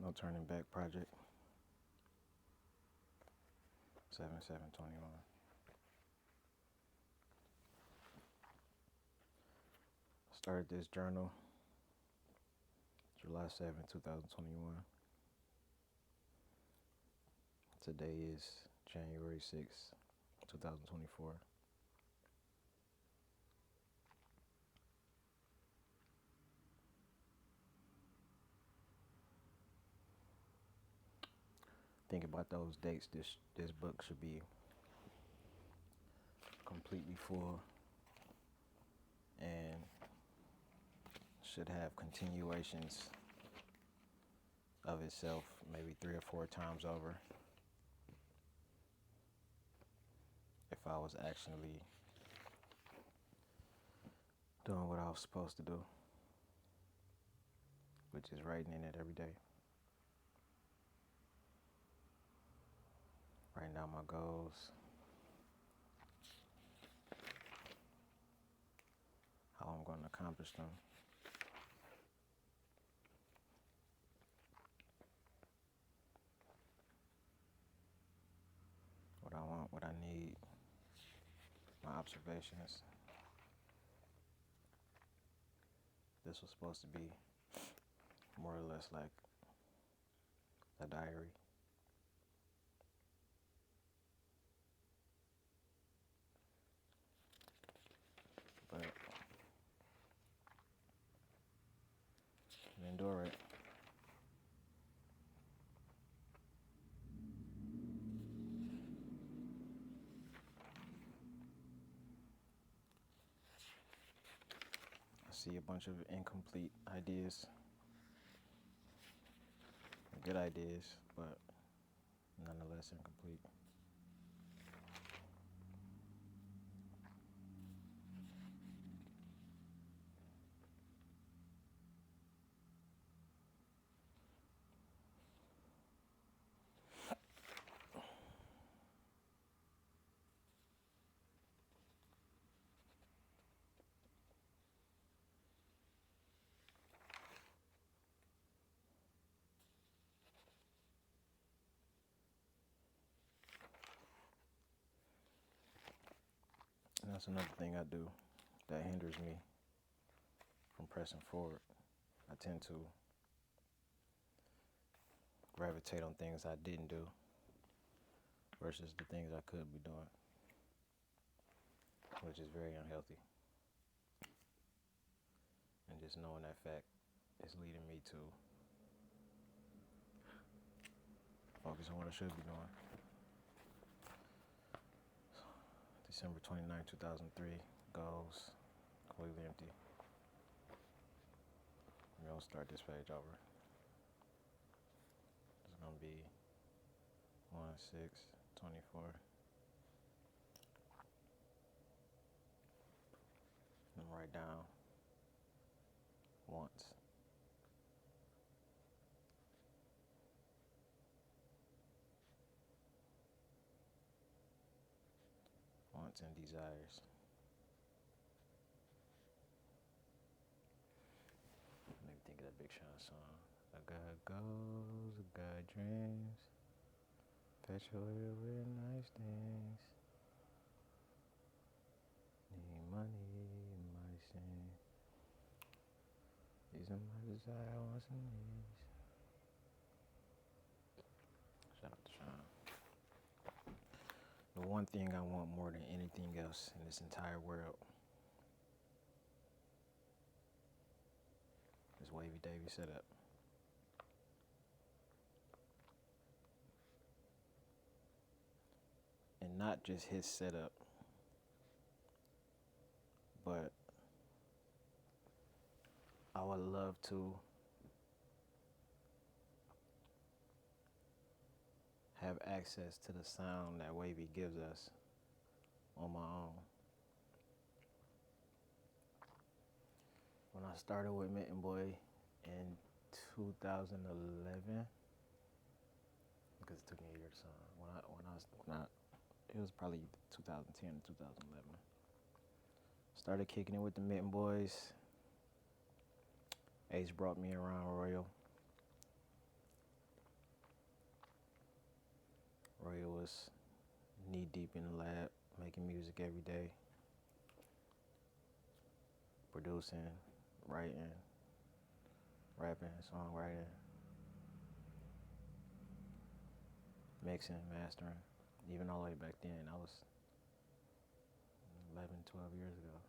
No Turning Back Project, 7/7/21. Started this journal July 7th, 2021. Today is January 6th, 2024. Think about those dates. This book should be completely full and should have continuations of itself maybe 3 or 4 times over if I was actually doing what I was supposed to do, which is writing in it every day. Writing down my goals, how I'm going to accomplish them. What I want, what I need, my observations. This was supposed to be more or less like a diary. But endure it. I see a bunch of incomplete ideas, good ideas, but nonetheless incomplete. And that's another thing I do that hinders me from pressing forward. I tend to gravitate on things I didn't do versus the things I could be doing, which is very unhealthy. And just knowing that fact is leading me to focus on what I should be doing. December 29, 2003, goals, completely empty. We're going to start this page over. It's going to be 1/6/24. And write down wants. Wants and desires. Make me think of that Big Sean song. I got goals, I got dreams, infatuated with nice things. Need money, my sin. These are my desire, wants and needs. Shout out to Sean. The one thing I want more than anything else in this entire world is Wavy Davy setup. And not just his setup, but I would love to have access to the sound that Wavy gives us on my own. When I started with Mitten Boy in 2011, because it took me a year to sign. It was probably 2010 or 2011. Started kicking it with the Mitten Boys. Ace brought me around Royal. was knee deep in the lab, making music every day, producing, writing, rapping, songwriting, mixing, mastering. Even all the way back then, I was 11, 12 years ago.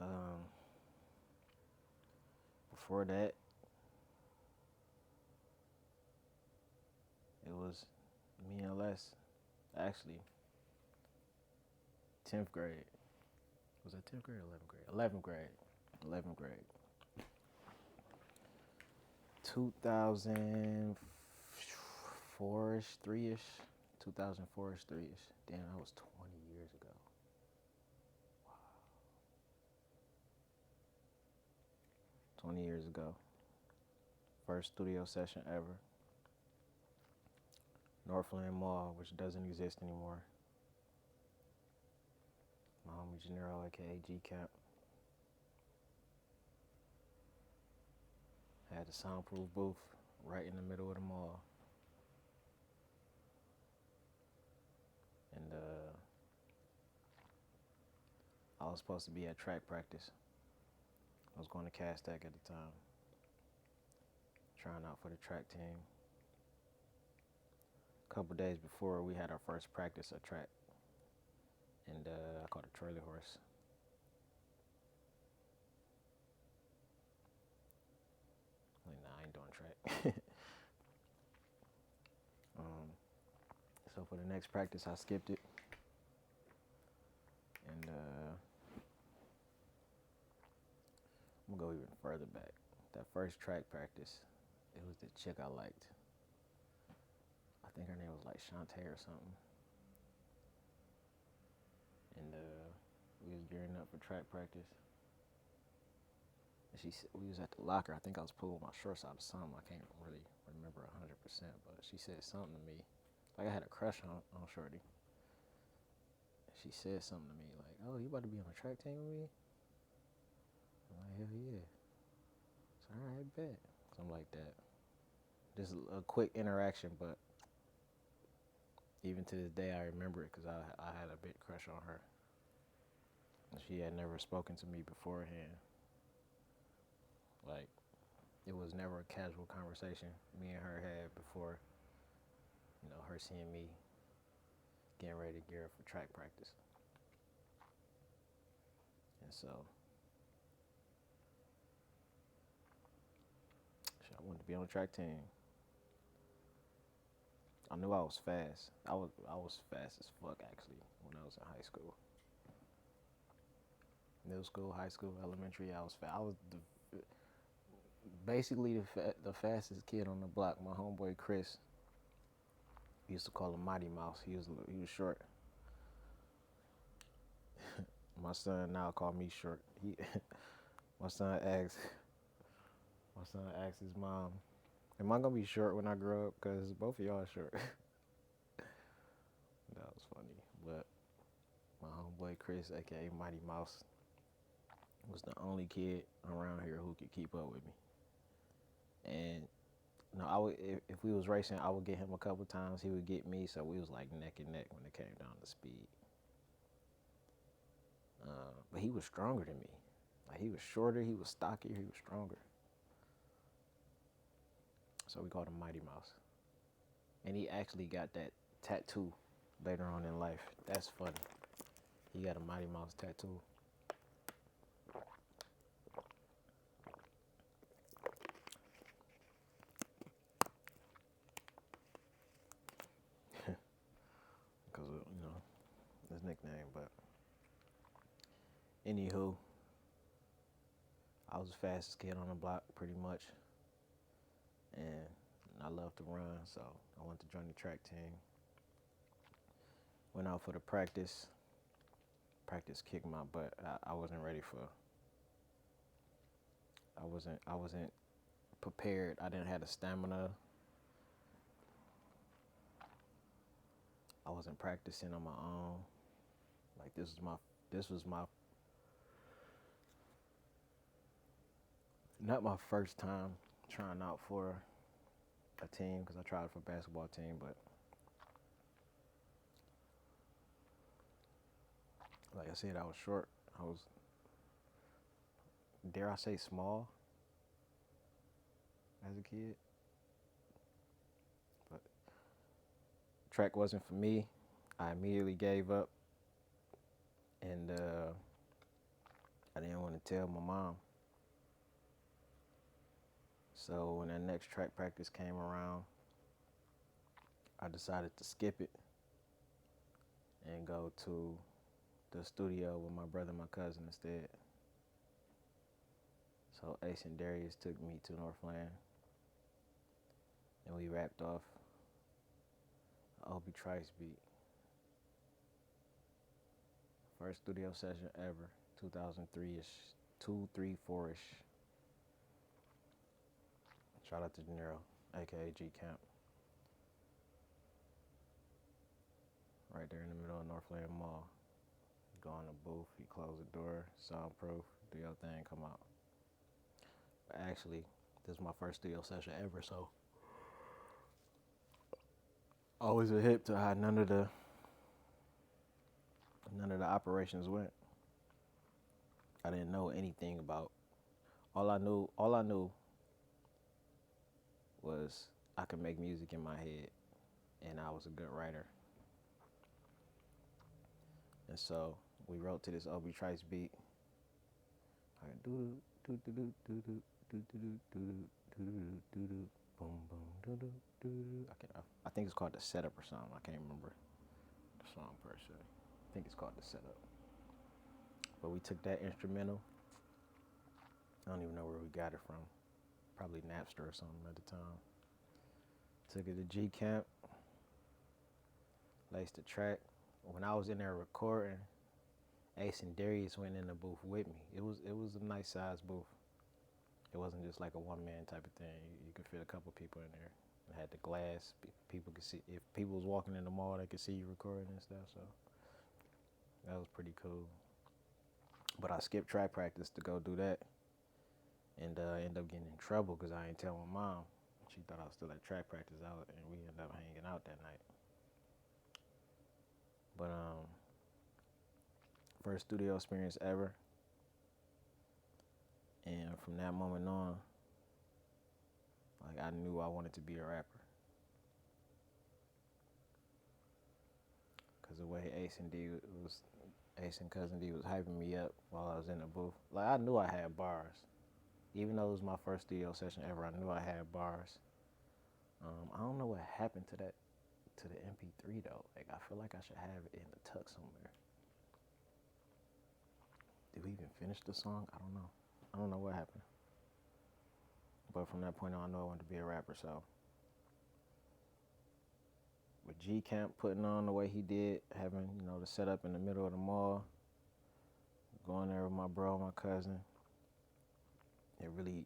Um, Before that, it was me and Les. Actually, 10th grade. Was that 10th grade or 11th grade? 11th grade. 11th grade. 2004-ish, 3-ish. 2004-ish, 3-ish. Damn, that was 20 years ago. Wow. 20 years ago. First studio session ever. Northland Mall, which doesn't exist anymore. My homie Gennaro, aka G Camp, had a soundproof booth right in the middle of the mall. And I was supposed to be at track practice. I was going to Castac at the time, trying out for the track team. A couple days before, we had our first practice at track, and I caught a trailer horse. Like, nah, I ain't doing track. So for the next practice, I skipped it, and I'm gonna go even further back. That first track practice, it was the chick I liked. I think her name was like Shantae or something. And we was gearing up for track practice. And we was at the locker. I think I was pulling my shorts out or something. I can't really remember 100%, but she said something to me. Like I had a crush on Shorty. She said something to me like, "Oh, you about to be on a track team with me?" I'm like, "Hell yeah." So alright, bet. Something like that. Just a quick interaction, but even to this day, I remember it because I had a big crush on her. She had never spoken to me beforehand. Like, it was never a casual conversation me and her had before, her seeing me getting ready to gear up for track practice. And so, I wanted to be on the track team. I knew I was fast. I was fast as fuck, actually, when I was in high school. Middle school, high school, elementary, I was fast. I was basically the fastest kid on the block. My homeboy Chris, we used to call him Mighty Mouse. He was short. My son now call me short. My son asks his mom, "Am I gonna be short when I grow up? Cause both of y'all are short." That was funny. But my homeboy Chris, aka Mighty Mouse, was the only kid around here who could keep up with me. And I would, if we was racing, I would get him a couple times. He would get me, so we was like neck and neck when it came down to speed. But he was stronger than me. Like, he was shorter, he was stockier, he was stronger. So we called him Mighty Mouse. And he actually got that tattoo later on in life. That's funny. He got a Mighty Mouse tattoo. Because of, his nickname. But anywho, I was the fastest kid on the block pretty much. And I love to run, so I went to join the track team. Went out for the practice. Practice kicked my butt. I wasn't ready for. I wasn't prepared. I didn't have the stamina. I wasn't practicing on my own. Like, this was my not my first time trying out for a team because I tried for a basketball team, but like I said, I was short. I was, dare I say, small as a kid. But track wasn't for me. I immediately gave up, and I didn't want to tell my mom. So when that next track practice came around, I decided to skip it and go to the studio with my brother and my cousin instead. So Ace and Darius took me to Northland, and we rapped off Obi Trice beat. First studio session ever, 2003-ish, 2, 3, 4-ish. Shout out to De Niro, aka G Camp. Right there in the middle of Northland Mall. Go in the booth, you close the door, soundproof, do your thing, come out. But actually, this is my first studio session ever, so always a hip to how none of the operations went. I didn't know anything about. All I knew was I could make music in my head, and I was a good writer. And so we wrote to this Obi Trice beat. Like do do do do do do do do do do do do boom boom do do do. I think it's called The Setup or something. I can't remember the song per se. I think it's called The Setup. But we took that instrumental. I don't even know where we got it from. Probably Napster or something at the time. Took it to G Camp. Laced the track. When I was in there recording, Ace and Darius went in the booth with me. It was a nice size booth. It wasn't just like a one man type of thing. You could fit a couple people in there. It had the glass. People could see. If people was walking in the mall, they could see you recording and stuff. So that was pretty cool. But I skipped track practice to go do that, and ended up getting in trouble because I didn't tell my mom. She thought I was still at track practice out, and we ended up hanging out that night. But first studio experience ever, and from that moment on, like I knew I wanted to be a rapper. Cause the way Ace and Cousin D was hyping me up while I was in the booth. Like I knew I had bars, even though it was my first studio session ever. I knew I had bars. I don't know what happened to the MP3 though. Like I feel like I should have it in the tuck somewhere. Did we even finish the song? I don't know what happened. But from that point on, I knew I wanted to be a rapper. So with G Camp putting on the way he did, having the setup in the middle of the mall, going there with my bro, my cousin, it really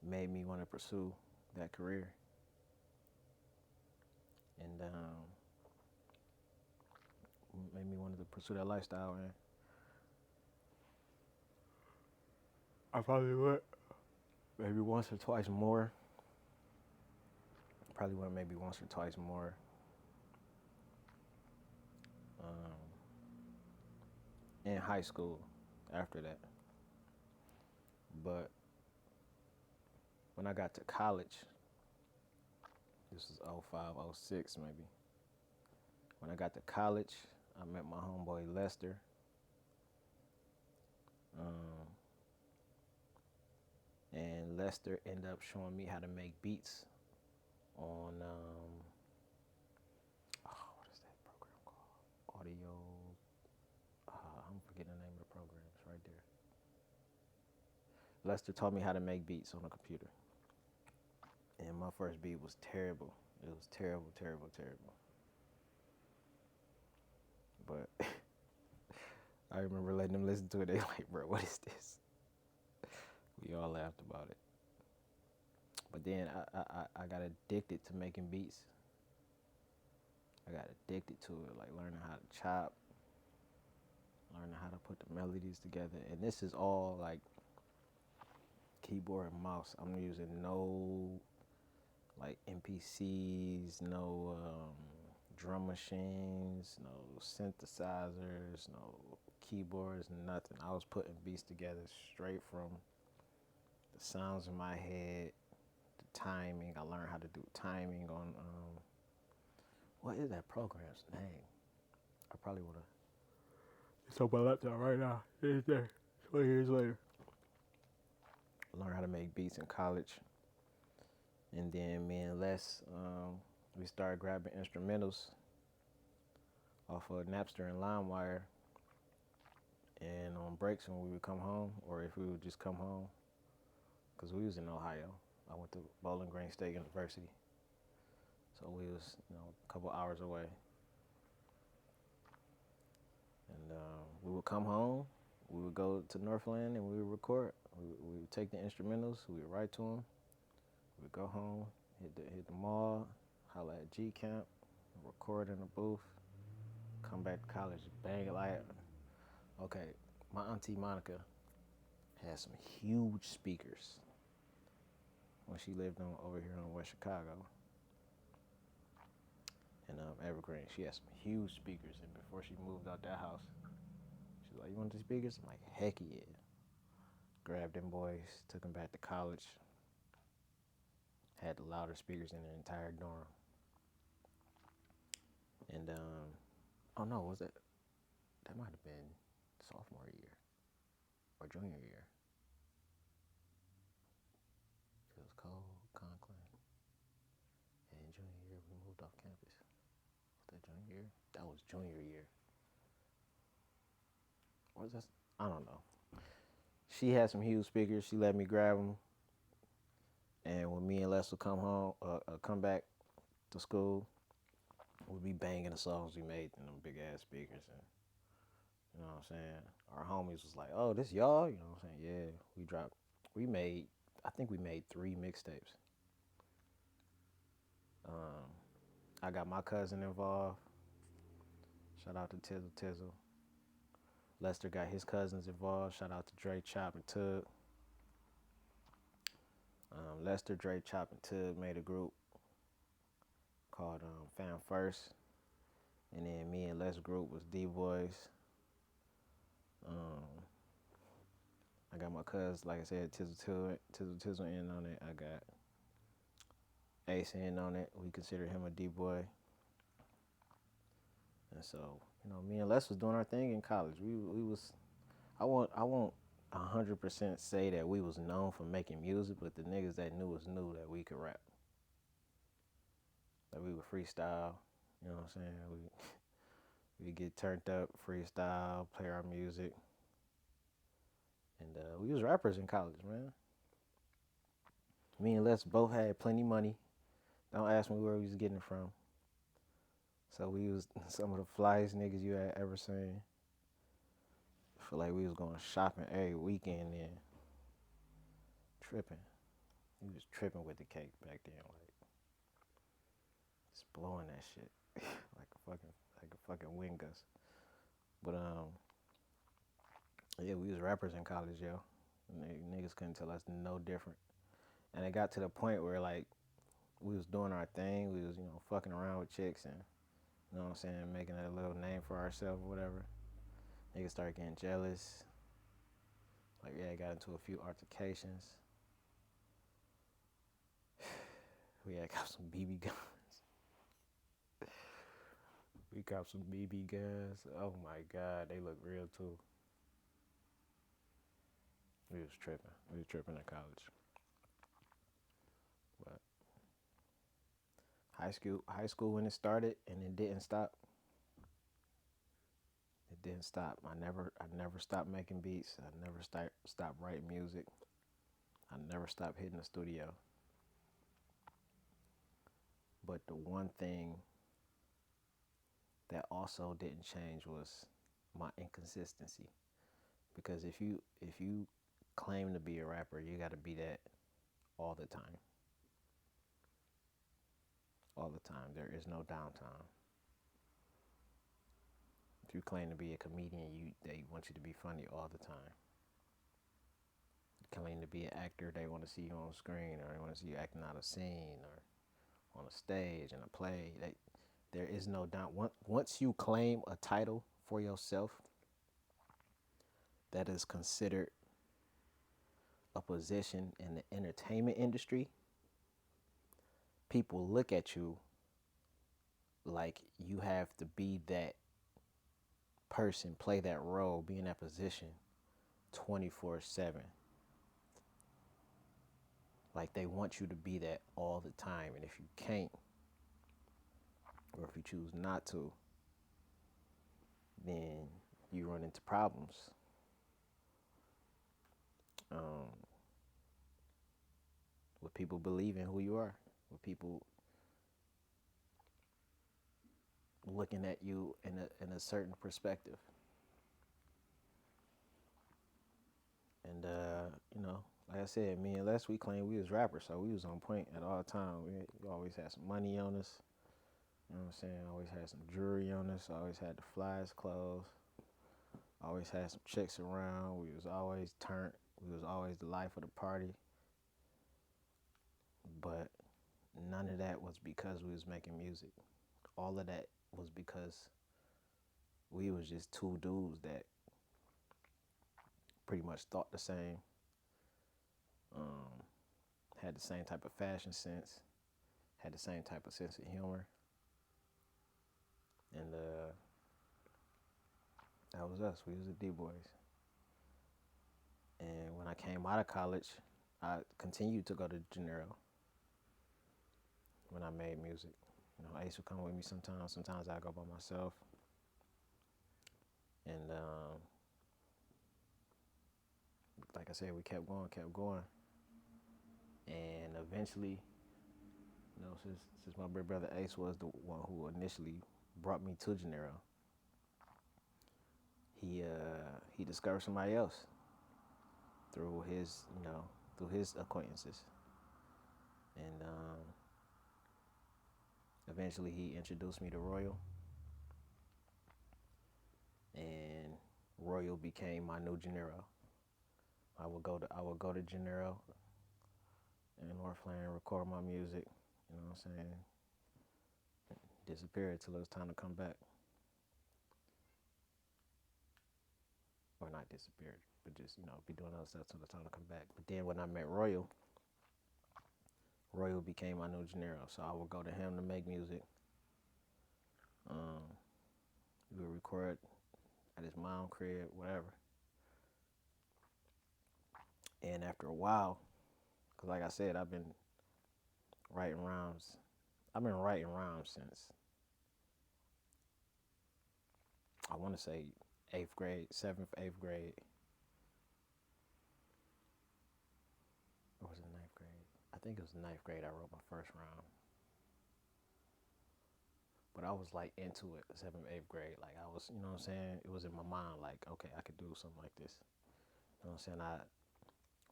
made me want to pursue that career. And made me want to pursue that lifestyle, man. I probably would. Maybe once or twice more. Probably went maybe once or twice more. In high school after that. But when I got to college, this was 05, 06 maybe. When I got to college, I met my homeboy Lester. And Lester ended up showing me how to make beats on, what is that program called? Audio, I'm forgetting the name of the program. It's right there. Lester taught me how to make beats on a computer. And my first beat was terrible. It was terrible, terrible, terrible. But I remember letting them listen to it. They like, bro, what is this? We all laughed about it. But then I got addicted to making beats. I got addicted to it, like learning how to chop, learning how to put the melodies together. And this is all like keyboard and mouse. I'm using no like MPCs, no drum machines, no synthesizers, no keyboards, nothing. I was putting beats together straight from the sounds in my head, the timing. I learned how to do timing on what is that program's name? I probably would have. It's on my laptop right now. It's there. 20 years later. Learned how to make beats in college. And then me and Les, we started grabbing instrumentals off of Napster and LimeWire. And on breaks when we would come home, or if we would just come home, because we was in Ohio. I went to Bowling Green State University. So we was, a couple hours away. And we would come home, we would go to Northland and we would record. We would take the instrumentals, we would write to them. We would go home, hit the mall, holla at G Camp, record in the booth, come back to college, bang it like. Okay, my auntie Monica had some huge speakers when she lived over here in West Chicago. In Evergreen, she had some huge speakers, and before she moved out that house, she was like, "You want these speakers?" I'm like, "Heck yeah!" Grabbed them boys, took them back to college. Had the loudest speakers in the entire dorm. And oh no, was that? That might have been sophomore year or junior year. It was cold, Conklin. And junior year, we moved off campus. Was that junior year? That was junior year. What was that? I don't know. She had some huge speakers. She let me grab them. And when me and Les would come back to school, we'd be banging the songs we made in them big ass speakers. And you know what I'm saying? Our homies was like, "Oh, this y'all?" You know what I'm saying? Yeah, I think we made 3 mixtapes. I got my cousin involved. Shout out to Tizzle Tizzle. Lester got his cousins involved. Shout out to Dre, Chop, and Tug. Lester, Dre, Chop, and Tug made a group called Fam First. And then me and Les' group was D-Boys. I got my cousins, like I said, Tizzle in on it. I got Ace in on it. We consider him a D-Boy. And so, me and Les was doing our thing in college. We was, I won't 100% say that we was known for making music, but the niggas that knew us knew that we could rap. That we would freestyle, you know what I'm saying? We get turned up, freestyle, play our music. And we was rappers in college, man. Me and Les both had plenty money. Don't ask me where we was getting it from. So we was some of the flyest niggas you had ever seen. I feel like we was going shopping every weekend then. Tripping. We was tripping with the cake back then, like just blowing that shit like a fucking wind gust. But yeah, we was rappers in college, yo. Niggas couldn't tell us no different. And it got to the point where like we was doing our thing. We was, fucking around with chicks and, you know what I'm saying, making a little name for ourselves or whatever. Niggas started getting jealous. Like, yeah, got into a few altercations. We had got some BB guns. We got some BB guns. Oh my God, they look real too. We was tripping in college. But high school when it started and it didn't stop. It didn't stop. I never stopped making beats. I never stopped writing music. I never stopped hitting the studio. But the one thing that also didn't change was my inconsistency. Because if you claim to be a rapper, you got to be that all the time. All the time. There is no downtime. If you claim to be a comedian, they want you to be funny all the time. You claim to be an actor, they want to see you on screen, or they want to see you acting out a scene, or on a stage in a play. There is no doubt. Once you claim a title for yourself that is considered a position in the entertainment industry, people look at you like you have to be that person, play that role, be in that position 24/7. Like they want you to be that all the time. And if you can't, or if you choose not to, then you run into problems. Um, with people believing who you are, with people looking at you in a certain perspective. And like I said, me and Les, we claimed we was rappers, so we was on point at all times. We always had some money on us. You know what I'm saying? Always had some jewelry on us. Always had the flyest clothes. Always had some chicks around. We was always turned. We was always the life of the party. But none of that was because we was making music. All of that was because we was just two dudes that pretty much thought the same, had the same type of fashion sense, had the same type of sense of humor, and that was us. We was the D-Boys. And when I came out of college, I continued to go to Gennaro when I made music. You know, Ace would come with me sometimes. Sometimes I go by myself. And like I said, we kept going. And eventually, since my big brother Ace was the one who initially brought me to Gennaro, he discovered somebody else through his acquaintances, and eventually he introduced me to Royal, and Royal became my new Gennaro. I would go to Gennaro in Northland, record my music, you know what I'm saying, disappear until it was time to come back. Or not disappeared, but just, be doing other stuff till the time to come back. But then when I met Royal became my new Gennaro, so I would go to him to make music. We would record at his mom's crib, whatever. And after a while, because like I said, I've been writing rhymes. I've been writing rhymes since, I want to say, 8th grade, 7th, 8th grade. Or was it 9th grade? I think it was 9th grade I wrote my first rhyme. But I was like into it, 7th, 8th grade. Like I was, you know what I'm saying? It was in my mind like, okay, I could do something like this. You know what I'm saying? I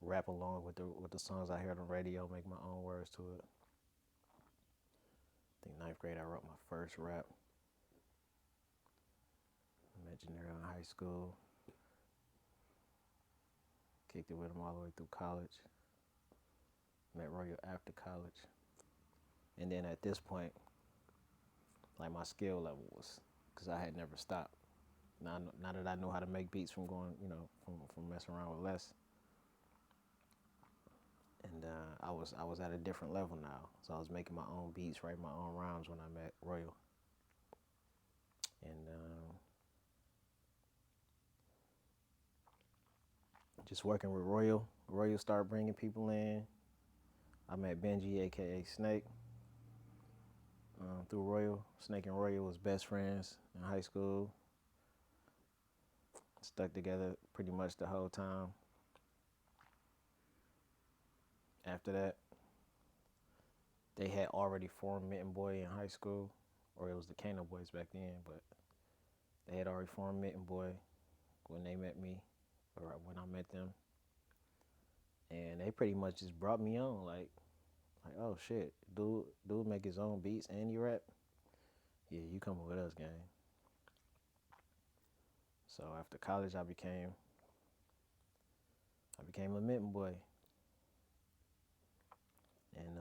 rap along with the songs I hear on the radio, make my own words to it. I think 9th grade I wrote my first rap. I met Gennaro in high school. Kicked it with him all the way through college. Met Royal after college. And then at this point, like my skill level was, because I had never stopped. Now that I know how to make beats from going, from messing around with Les. And I was at a different level now. So I was making my own beats, writing my own rhymes when I met Royal. And just working with Royal started bringing people in. I met Benji, aka Snake, through Royal. Snake and Royal was best friends in high school. Stuck together pretty much the whole time. After that, they had already formed Mitten Boy in high school, or it was the Kano Boys back then, but they had already formed Mitten Boy when they met me, or when I met them. And they pretty much just brought me on, like, oh shit, dude make his own beats and he rap? Yeah, you coming with us, gang. So after college, I became a Mitten Boy. And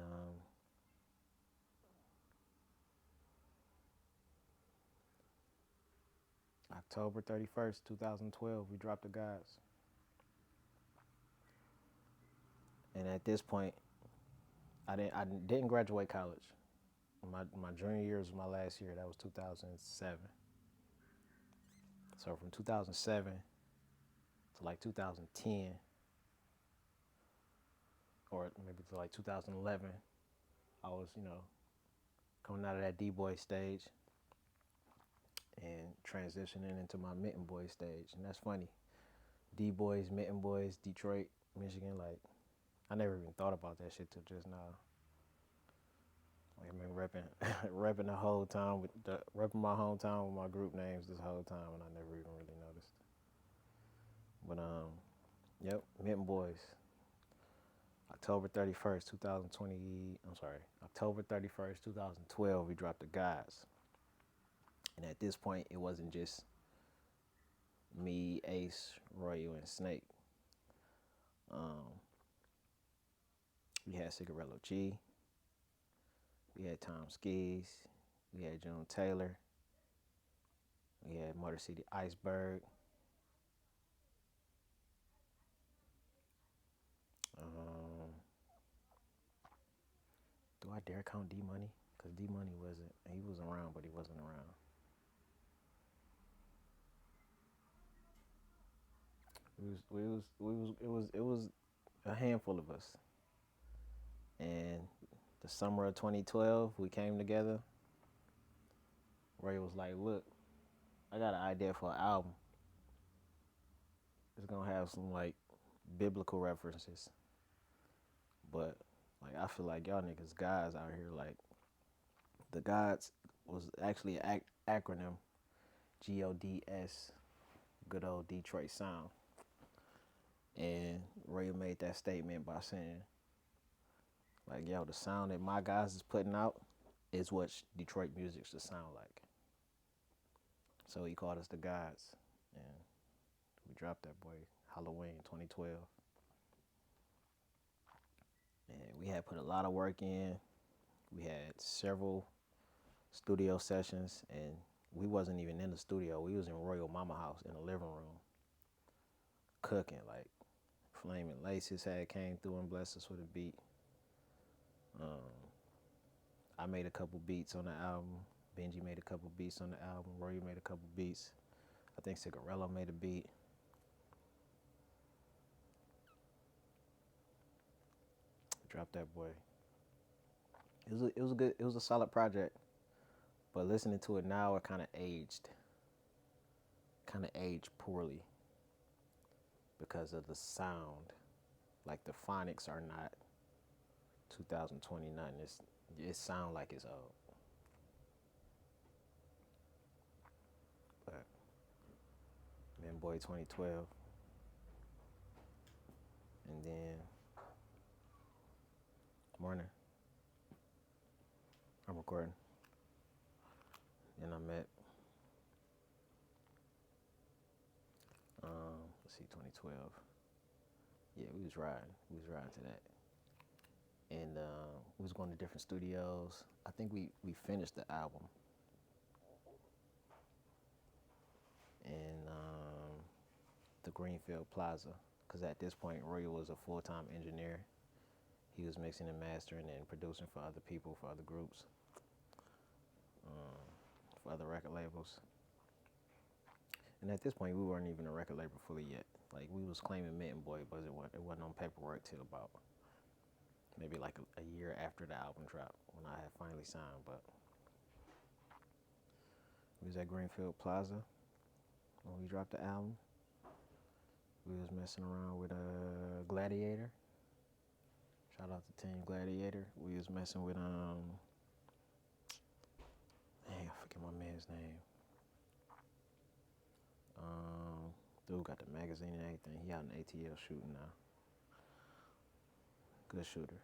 October 31st, 2012, we dropped the Gods. And at this point, I didn't graduate college. My junior year was my last year. That was 2007. So from 2007 to like 2010, or maybe to like 2011, I was, coming out of that D-boy stage and transitioning into my Mitten Boy stage. And that's funny. D-boys, Mitten Boys, Detroit, Michigan. Like, I never even thought about that shit till just now. Like, I've been repping the whole time repping my hometown with my group names this whole time, and I never even really noticed. But yep, Mitten Boys. October 31st, 2020. I'm sorry, October 31st, 2012. We dropped the Gods, and at this point, it wasn't just me, Ace, Royal, and Snake. We had Cigarello G. We had Tom Skis. We had June Taylor. We had Motor City Iceberg. Do I dare count D Money? Because D Money he was around, but he wasn't around. It was a handful of us. And the summer of 2012, we came together. Ray was like, look, I got an idea for an album. It's gonna have some like biblical references. But like I feel like y'all niggas guys out here, like the Gods was actually an acronym, GODS, good old Detroit sound. And Ray made that statement by saying, like, yo, the sound that my guys is putting out is what Detroit music should sound like. So he called us the Gods, and we dropped that boy Halloween 2012. And we had put a lot of work in. We had several studio sessions, and we wasn't even in the studio. We was in Royal Mama house in the living room, cooking. Like Flaming Laces had came through and blessed us with a beat. I made a couple beats on the album. Benji made a couple beats on the album. Roy made a couple beats. I think Cigarello made a beat. Dropped that boy. It was a solid project. But listening to it now, it kind of aged poorly because of the sound. Like the phonics are not 2029. It sound like it's old. But Man Boy 2012, and then morning, I'm recording. Then I met, let's see, 2012. Yeah, we was riding to that. And we was going to different studios. I think we finished the album. In the Greenfield Plaza. Because at this point, Royal was a full-time engineer. He was mixing and mastering and producing for other people, for other groups, for other record labels. And at this point, we weren't even a record label fully yet. Like, we was claiming Mitten Boy, but it wasn't on paperwork till about maybe like a year after the album dropped, when I had finally signed. But we was at Greenfield Plaza when we dropped the album. We was messing around with Gladiator. Shout out to Team Gladiator. We was messing with I forget my man's name. Dude got the magazine and everything. He out in ATL shooting now. Good shooter.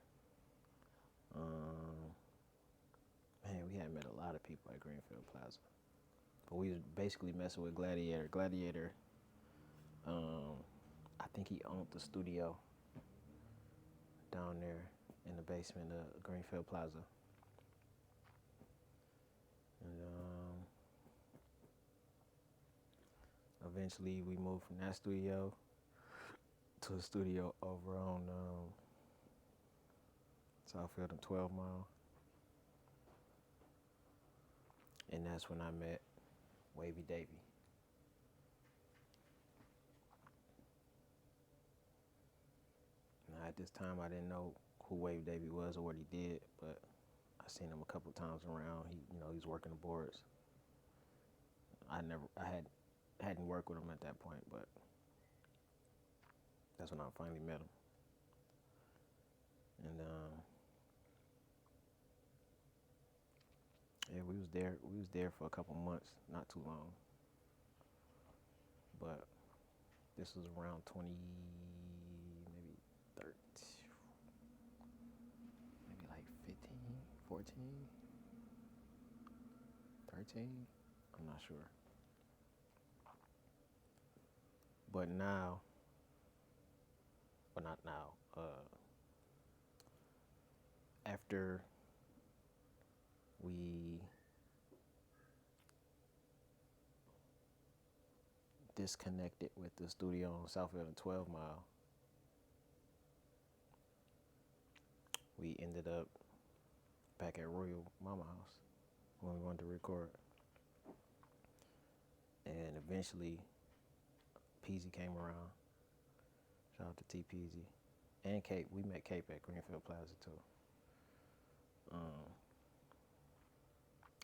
Man, we had met a lot of people at Greenfield Plaza. But we was basically messing with Gladiator. Gladiator, I think he owned the studio down there in the basement of Greenfield Plaza. And eventually we moved from that studio to a studio over on Southfield and 12 Mile. And that's when I met Wavy Davy. Now at this time I didn't know who Wavy Davy was or what he did, but I seen him a couple times around. He's working the boards. I hadn't worked with him at that point, but that's when I finally met him. And yeah, we was there for a couple months, not too long. But this was around 20, maybe 13, maybe like 15, 14, 13. I'm not sure. But now, but not now. After we disconnected with the studio on Southfield and 12 Mile, we ended up back at Royal Mama House when we wanted to record. And eventually, Peasy came around. Shout out to T Peasy. And Cape. We met Cape at Greenfield Plaza too.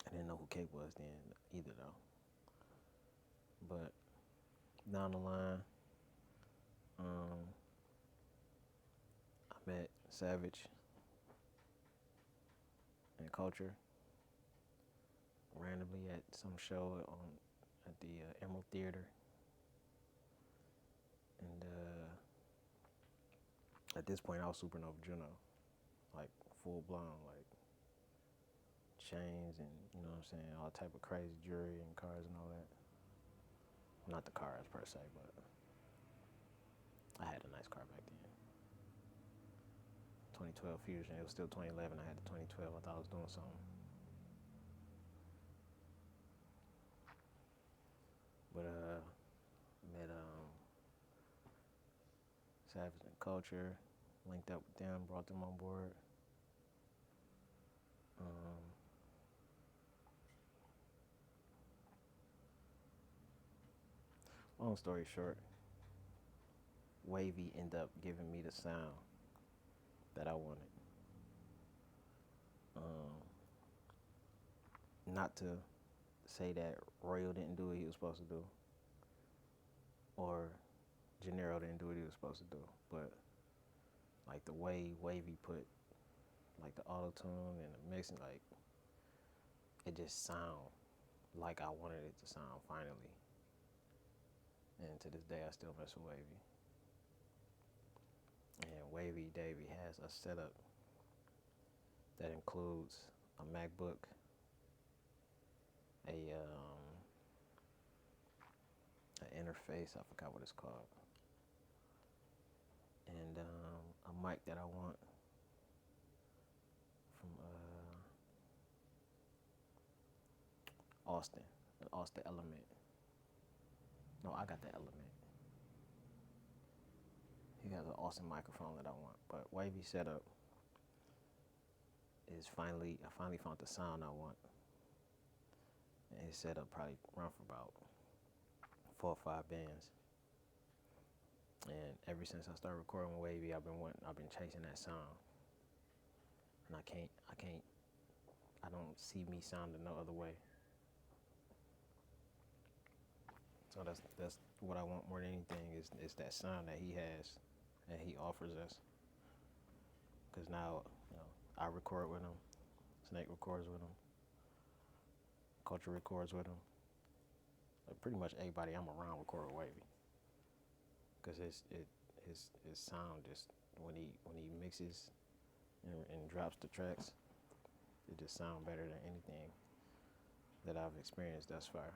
I didn't know who Cape was then either though. But down the line, I met Savage and Culture randomly at some show at the Emerald Theater. And at this point I was Supernova Juno, like full blown, like chains and all type of crazy jewelry and cars and all that. Not the cars per se, but I had a nice car back then. 2012 Fusion, it was still 2011, I had the 2012, I thought I was doing something. But met Savage and Culture, linked up with them, brought them on board. Long story short, Wavy ended up giving me the sound that I wanted. Not to say that Royal didn't do what he was supposed to do, or Gennaro didn't do what he was supposed to do, but like the way Wavy put like the auto-tune and the mixing, like it just sound like I wanted it to sound finally. And to this day I still mess with Wavy. And Wavy Davy has a setup that includes a MacBook, an interface, I forgot what it's called, and a mic that I want from Austin, the Austin Element. No, I got the Element. He has an Austin microphone that I want, but Wavy setup is I finally found the sound I want. And his setup probably run for about 4 or 5 bands. And ever since I started recording with Wavy, I've been chasing that sound. And I don't see me sounding no other way. So that's what I want more than anything is that sound that he has, that he offers us. Because now, I record with him, Snake records with him, Culture records with him. Like pretty much everybody I'm around record with Wavy. Because his sound just when he mixes and drops the tracks, it just sounds better than anything that I've experienced thus far.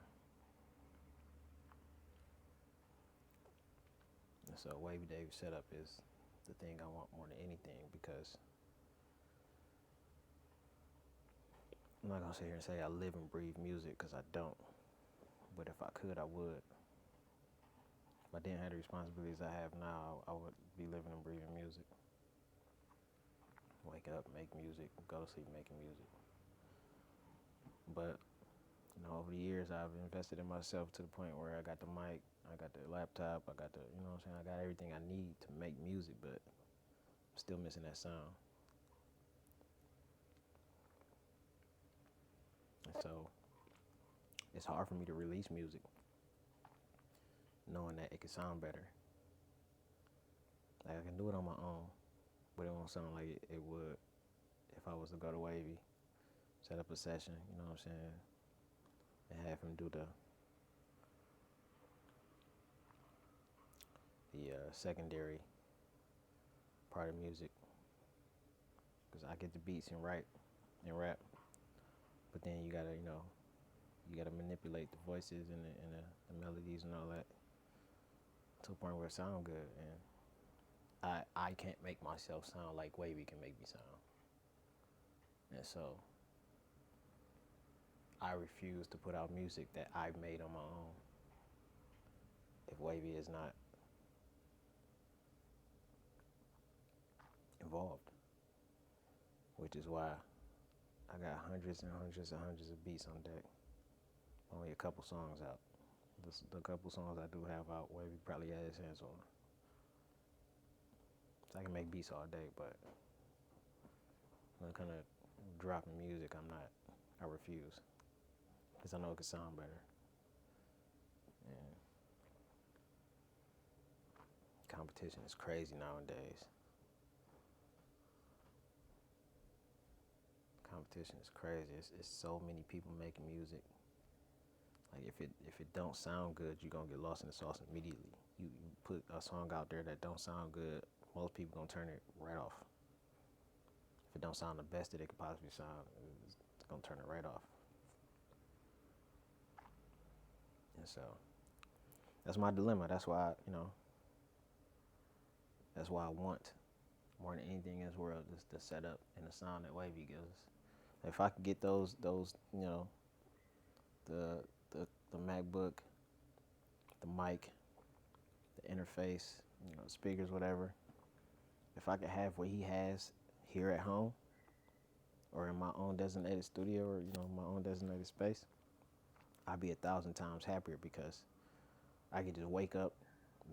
And so Wavy Davy's setup is the thing I want more than anything, because I'm not gonna sit here and say I live and breathe music because I don't. But if I could, I would. If I didn't have the responsibilities I have now, I would be living and breathing music. Wake up, make music, go to sleep making music. But over the years, I've invested in myself to the point where I got the mic, I got the laptop, I got the, what I'm saying, I got everything I need to make music, but I'm still missing that sound. And so it's hard for me to release music, knowing that it could sound better. Like I can do it on my own, but it won't sound like it would if I was to go to Wavy, set up a session, you know what I'm saying, and have him do the secondary part of music, because I get the beats and write and rap, but then you gotta manipulate the voices and the melodies and all that to a point where it sound good, and I can't make myself sound like Wavy can make me sound, and so I refuse to put out music that I've made on my own if Wavy is not involved, which is why I got hundreds and hundreds and hundreds of beats on deck. Only a couple songs out. The couple songs I do have out, Wavy probably had his hands on. So I can make beats all day, but when it kind of dropping music, I refuse. Because I know it could sound better. And competition is crazy nowadays. Competition is crazy. It's so many people making music. Like if it don't sound good, you're gonna get lost in the sauce immediately. You put a song out there that don't sound good, most people gonna turn it right off. If it don't sound the best that it could possibly sound, it's gonna turn it right off. And so that's my dilemma. That's why that's why I want more than anything in this world is the setup and the sound that Wavy gives us. If I could get those the the MacBook, the mic, the interface, speakers, whatever. If I could have what he has here at home or in my own designated studio or my own designated space, I'd be 1,000 times happier because I could just wake up,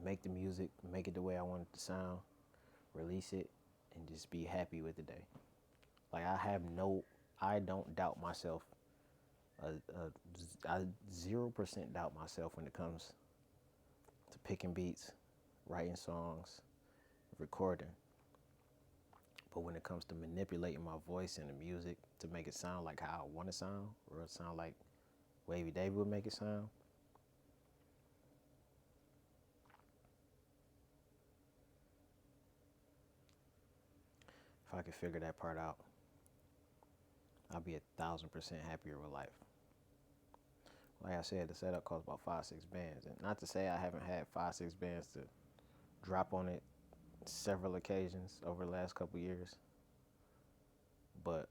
make the music, make it the way I want it to sound, release it, and just be happy with the day. Like I don't doubt myself. I 0% doubt myself when it comes to picking beats, writing songs, recording. But when it comes to manipulating my voice and the music to make it sound like how I want to sound, or it sound like Wavy David would make it sound, if I could figure that part out, I'll be 1,000% happier with life. Like I said, the setup costs about 5-6 bands, and not to say I haven't had 5-6 bands to drop on it several occasions over the last couple years, but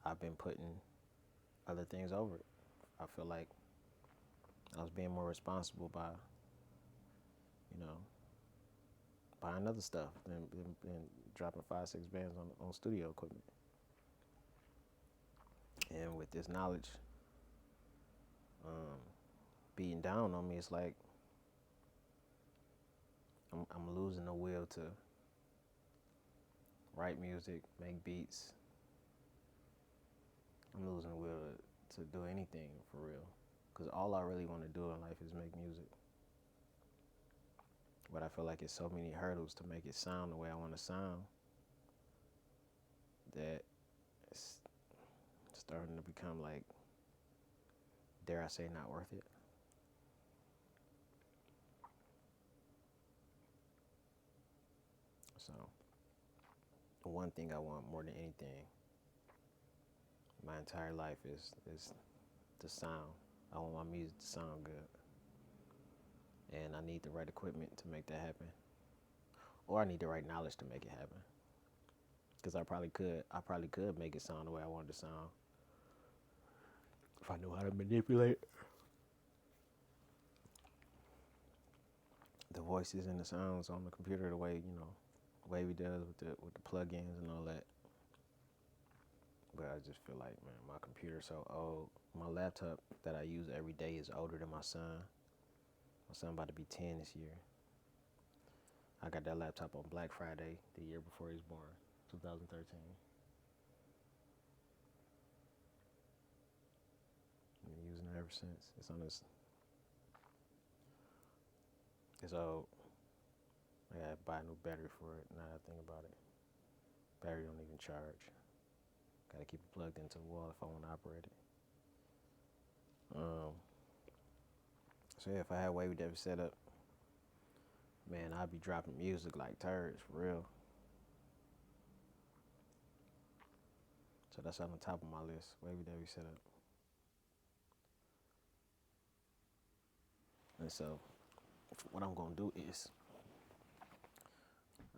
I've been putting other things over it. I feel like I was being more responsible by, buying other stuff than dropping 5-6 bands on studio equipment. And with this knowledge beating down on me, it's like I'm losing the will to write music, make beats. I'm losing the will to do anything for real. Because all I really want to do in life is make music. But I feel like it's so many hurdles to make it sound the way I want to sound that it's starting to become like, dare I say, not worth it. So, the one thing I want more than anything my entire life is the sound. I want my music to sound good. And I need the right equipment to make that happen. Or I need the right knowledge to make it happen. Because I probably could make it sound the way I wanted to sound if I knew how to manipulate the voices and the sounds on the computer the way, Wavy does with the plugins and all that. But I just feel like, man, my computer's so old. My laptop that I use every day is older than my son. My son about to be 10 this year. I got that laptop on Black Friday the year before he was born, 2013. I've been using it ever since. It's old. I gotta buy a new battery for it now that I think about it. Battery don't even charge. Gotta keep it plugged into the wall if I want to operate it. So yeah, if I had Wavy Dev set up, man, I'd be dropping music like turds for real. So that's on the top of my list. Wavy Dev set up. And so what I'm gonna do is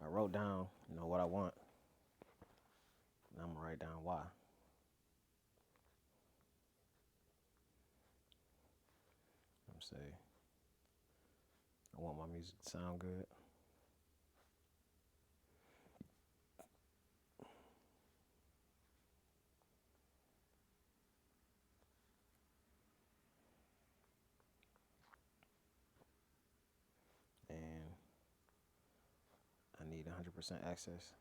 I wrote down, what I want. And I'm gonna write down why. I'm say I want my music to sound good. And I need 100% access.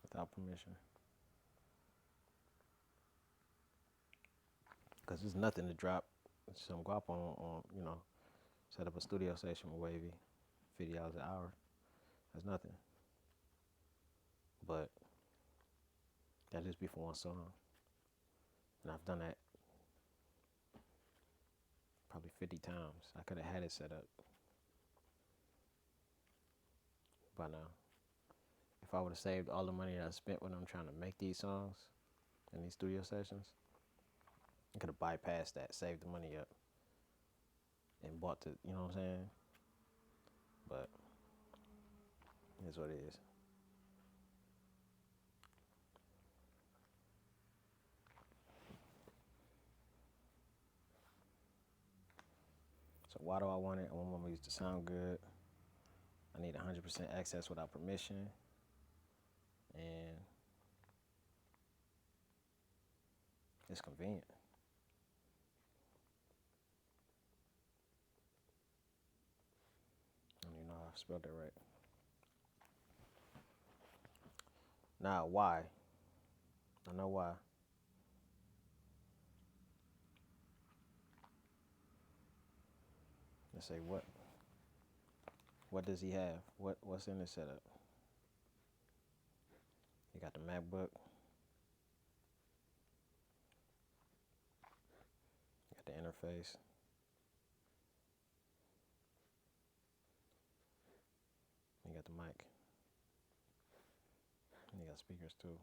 Without permission. Because there's nothing to drop some guap on, set up a studio session with Wavy, $50 an hour. That's nothing. But that just be for one song. And I've done that probably 50 times. I could have had it set up by now. If I would have saved all the money that I spent when I'm trying to make these songs in these studio sessions, I could have bypassed that, saved the money up, and bought the, you know what I'm saying? But it is what it is. So why do I want it? I want my music to sound good. I need 100% access without permission. And it's convenient. I don't even know how I spelled that right. Now, why? I know why. Let's say what? What does he have? What's in the setup? He got the MacBook. Got the interface. He got the mic. And he got speakers too.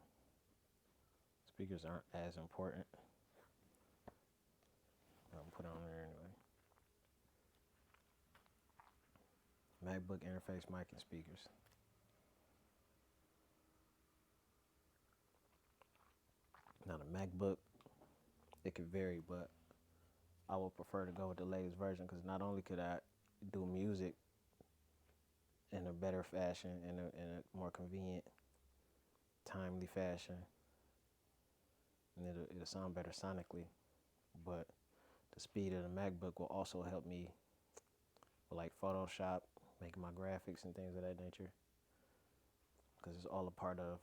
Speakers aren't as important. I'm put it on there anyway. MacBook interface, mic, and speakers. Now the MacBook, it could vary, but I would prefer to go with the latest version because not only could I do music in a better fashion, in a more convenient, timely fashion, and it'll sound better sonically, but the speed of the MacBook will also help me with like Photoshop, making my graphics and things of that nature, because it's all a part of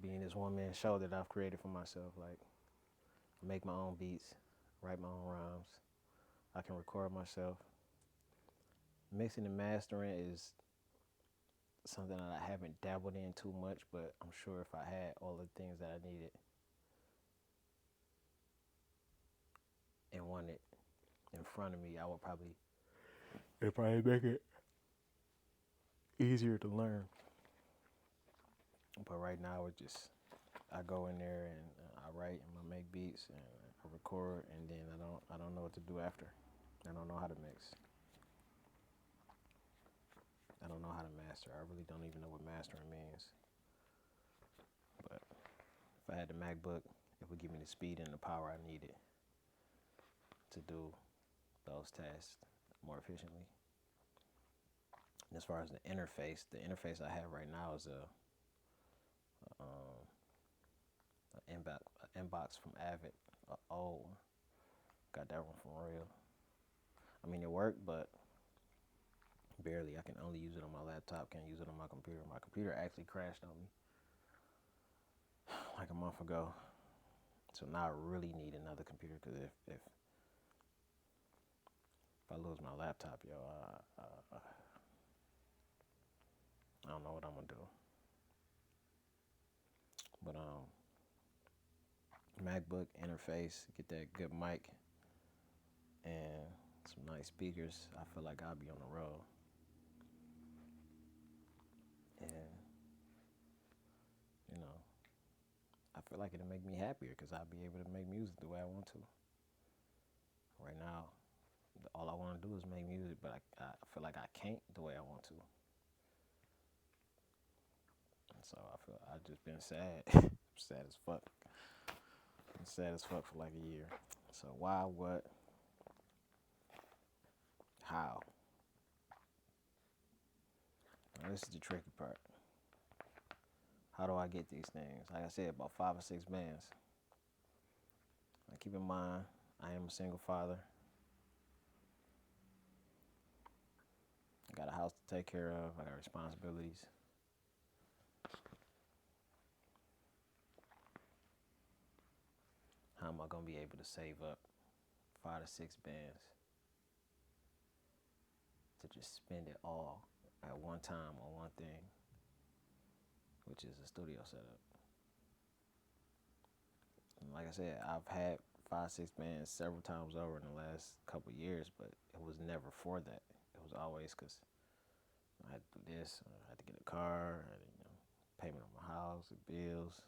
being this one-man show that I've created for myself. Like, make my own beats, write my own rhymes. I can record myself. Mixing and mastering is something that I haven't dabbled in too much, but I'm sure if I had all the things that I needed and wanted in front of me, I would probably make it easier to learn. But right now, it just I go in there and I write and I make beats and I record, and then I don't know what to do after. I don't know how to mix. I don't know how to master. I really don't even know what mastering means. But if I had the MacBook, it would give me the speed and the power I needed to do those tasks more efficiently. And as far as the interface I have right now is um, inbox from Avid, old one. Got that one from real. I mean, it worked, but barely. I can only use it on my laptop. Can't use it on my computer. My computer actually crashed on me like a month ago. So now I really need another computer because if I lose my laptop, yo, I don't know what I'm gonna do. But MacBook interface, get that good mic and some nice speakers. I feel like I'll be on the road. And you know, I feel like it'll make me happier because I'll be able to make music the way I want to. Right now, all I want to do is make music, but I feel like I can't the way I want to. And so I've just been sad. I'm sad as fuck. Been sad as fuck for like a year. So why, what, how? Now, this is the tricky part. How do I get these things? Like I said, about 5 or 6 bands. Now keep in mind, I am a single father. I got a house to take care of. I got responsibilities. How am I gonna be able to save up 5 to 6 bands to just spend it all at one time on one thing, which is a studio setup? And like I said, I've had 5, 6 bands several times over in the last couple years, but it was never for that. It was always because I had to do this, I had to get a car, I had to, payment on my house, the bills.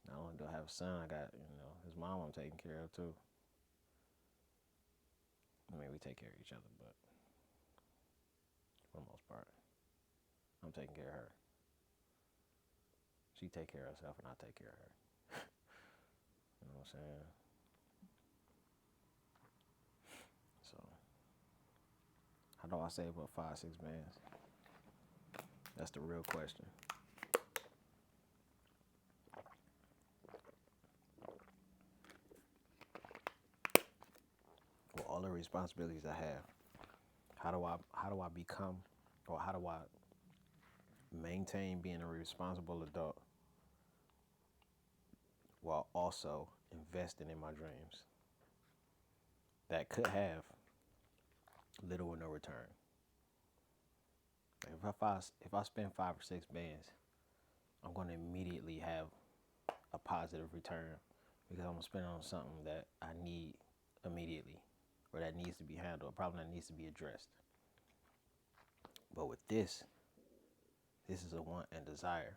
Not only do I have a son, I got, his mom I'm taking care of too. I mean, we take care of each other, but for the most part, I'm taking care of her. She take care of herself and I take care of her. You know what I'm saying? So, how do I save up 5, 6 bands? That's the real question. With all the responsibilities I have, how do I become, or how do I maintain being a responsible adult while also investing in my dreams that could have little or no return? If I spend 5 or 6 bands, I'm going to immediately have a positive return because I'm going to spend it on something that I need immediately, or that needs to be handled, a problem that needs to be addressed. But with this is a want and desire.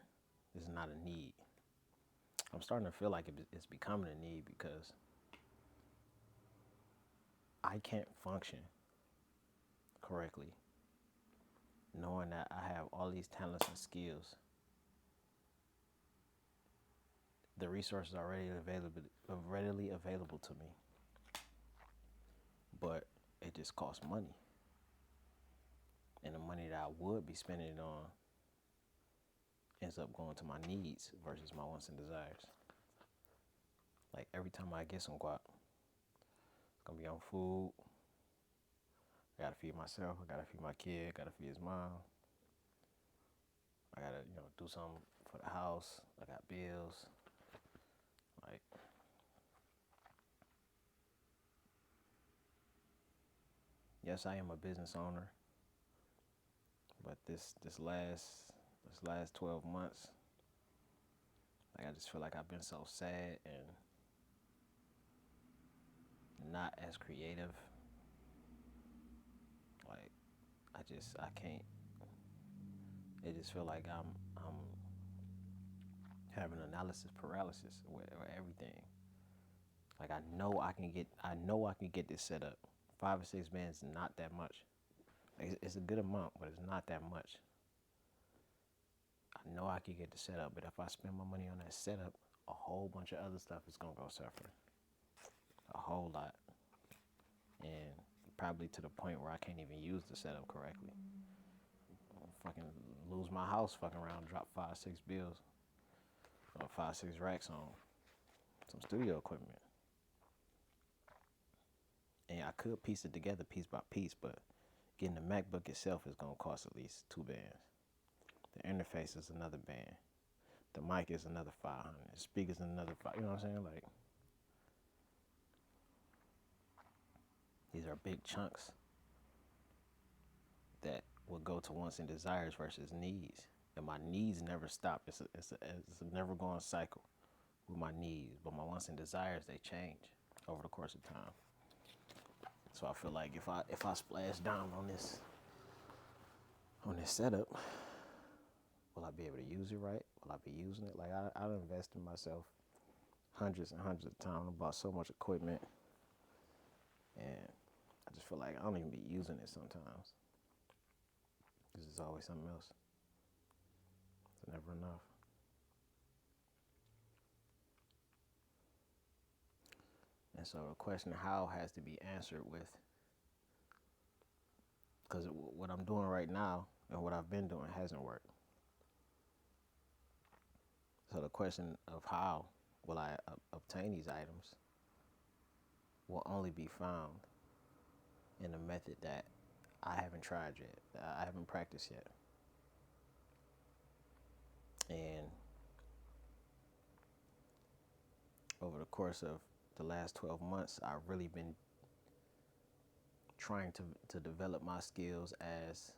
This is not a need. I'm starting to feel like it's becoming a need because I can't function correctly knowing that I have all these talents and skills. The resources are readily available to me, but it just costs money. And the money that I would be spending it on ends up going to my needs versus my wants and desires. Like every time I get some guap, it's gonna be on food. I gotta feed myself, I gotta feed my kid, I gotta feed his mom. I gotta, do something for the house. I got bills. Like, yes, I am a business owner, but this last 12 months, like I just feel like I've been so sad and not as creative. Like I can't. It just feel like having analysis paralysis with everything. Like I know I can get this set up. 5 or 6 bands is not that much. It's a good amount, but it's not that much. I know I can get the setup, but if I spend my money on that setup, a whole bunch of other stuff is gonna go suffer. A whole lot. And probably to the point where I can't even use the setup correctly. I'll fucking lose my house fucking around, drop 5, 6 bills, or 5, 6 racks on some studio equipment. And I could piece it together piece by piece, but getting the MacBook itself is gonna cost at least 2 bands. The interface is another band. The mic is another 500. The speakers another 5. You know what I'm saying? Like, these are big chunks that will go to wants and desires versus needs. And my needs never stop. It's a never going cycle with my needs. But my wants and desires, they change over the course of time. So I feel like if I splash down on this setup, will I be able to use it right? Will I be using it? Like I invest in myself hundreds and hundreds of times. I bought so much equipment, and I just feel like I don't even be using it sometimes. Because there's always something else. It's never enough. And so the question how has to be answered with, because what I'm doing right now and what I've been doing hasn't worked. So the question of how will I obtain these items will only be found in a method that I haven't tried yet, that I haven't practiced yet. And over the course of the last 12 months, I've really been trying to develop my skills as,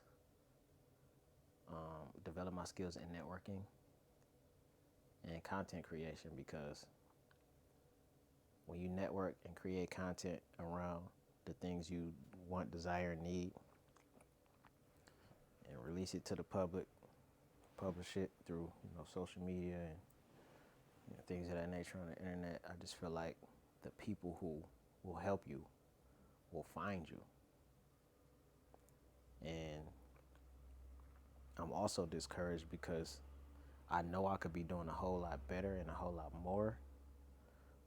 develop my skills in networking and content creation, because when you network and create content around the things you want, desire, and need, and release it to the public, publish it through social media and things of that nature on the internet, I just feel like the people who will help you will find you. And I'm also discouraged because I know I could be doing a whole lot better and a whole lot more,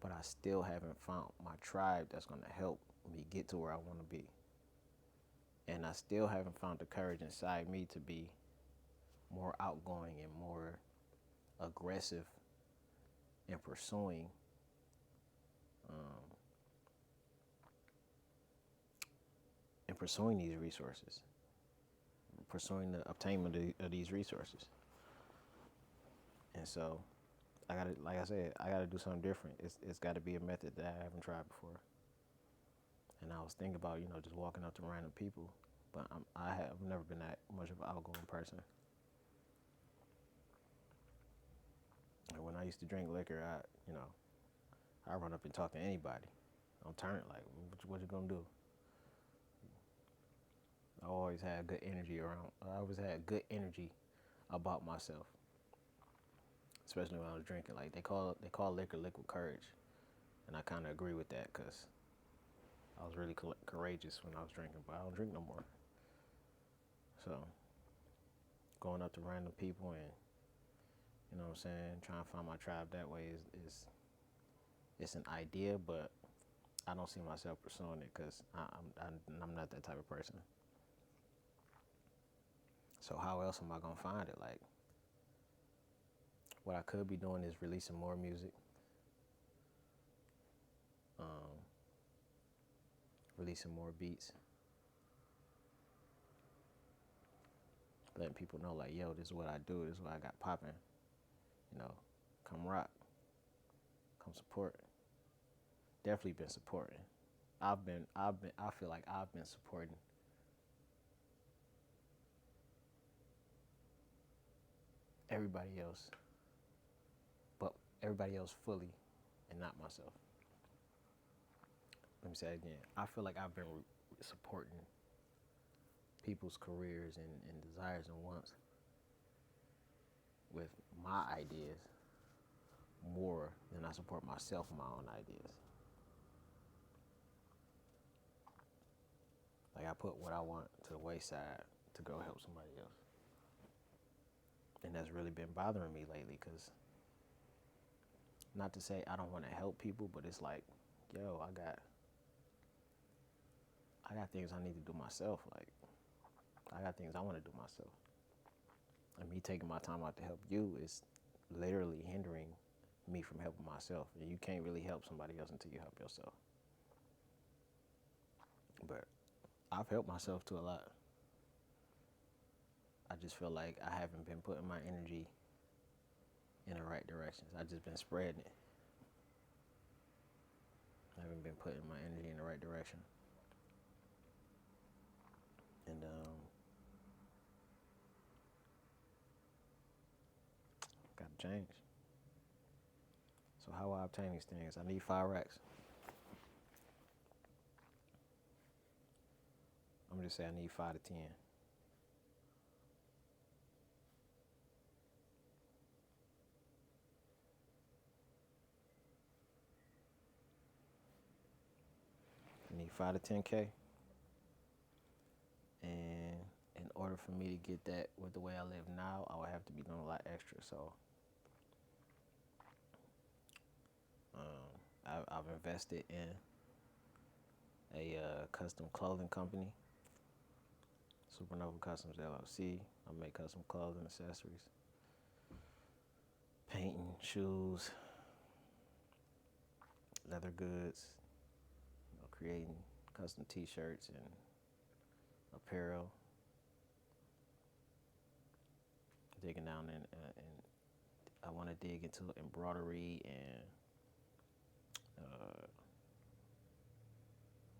but I still haven't found my tribe that's going to help me get to where I want to be. And I still haven't found the courage inside me to be more outgoing and more aggressive in pursuing these resources, pursuing the obtainment of these resources. And so I gotta, like I said, I gotta do something different. It's got to be a method that I haven't tried before. And I was thinking about just walking up to random people, but I have never been that much of an outgoing person. And when I used to drink liquor, I run up and talk to anybody. I'm turned like, what you gonna do? I always had good energy around. I always had good energy about myself, especially when I was drinking. Like they call liquor liquid courage, and I kind of agree with that because I was really courageous when I was drinking, but I don't drink no more. So going up to random people and trying to find my tribe that way is it's an idea, but I don't see myself pursuing it because I'm not that type of person. So how else am I gonna find it? Like, what I could be doing is releasing more music, releasing more beats, letting people know like, yo, this is what I do, this is what I got popping. Come rock, come support. Definitely been supporting. I feel like I've been supporting everybody else, but everybody else fully and not myself. Let me say it again. I feel like I've been supporting people's careers and desires and wants with my ideas, more than I support myself and my own ideas. Like I put what I want to the wayside to go help somebody else. And that's really been bothering me lately because not to say I don't want to help people, but it's like, yo, I got things I need to do myself. Like I got things I want to do myself. And me taking my time out to help you is literally hindering me from helping myself. And you can't really help somebody else until you help yourself. But I've helped myself to a lot. I just feel like I haven't been putting my energy in the right directions. I just been spreading it. I haven't been putting my energy in the right direction. And gotta change. So how I obtain these things? I need 5 racks. I'm gonna just say I need 5 to 10. I need 5 to 10K. And in order for me to get that with the way I live now, I would have to be doing a lot extra. So I've invested in a custom clothing company, Supernova Customs LLC. I make custom clothing, accessories, painting, shoes, leather goods, creating custom t-shirts and apparel. Digging down in, and I want to dig into embroidery and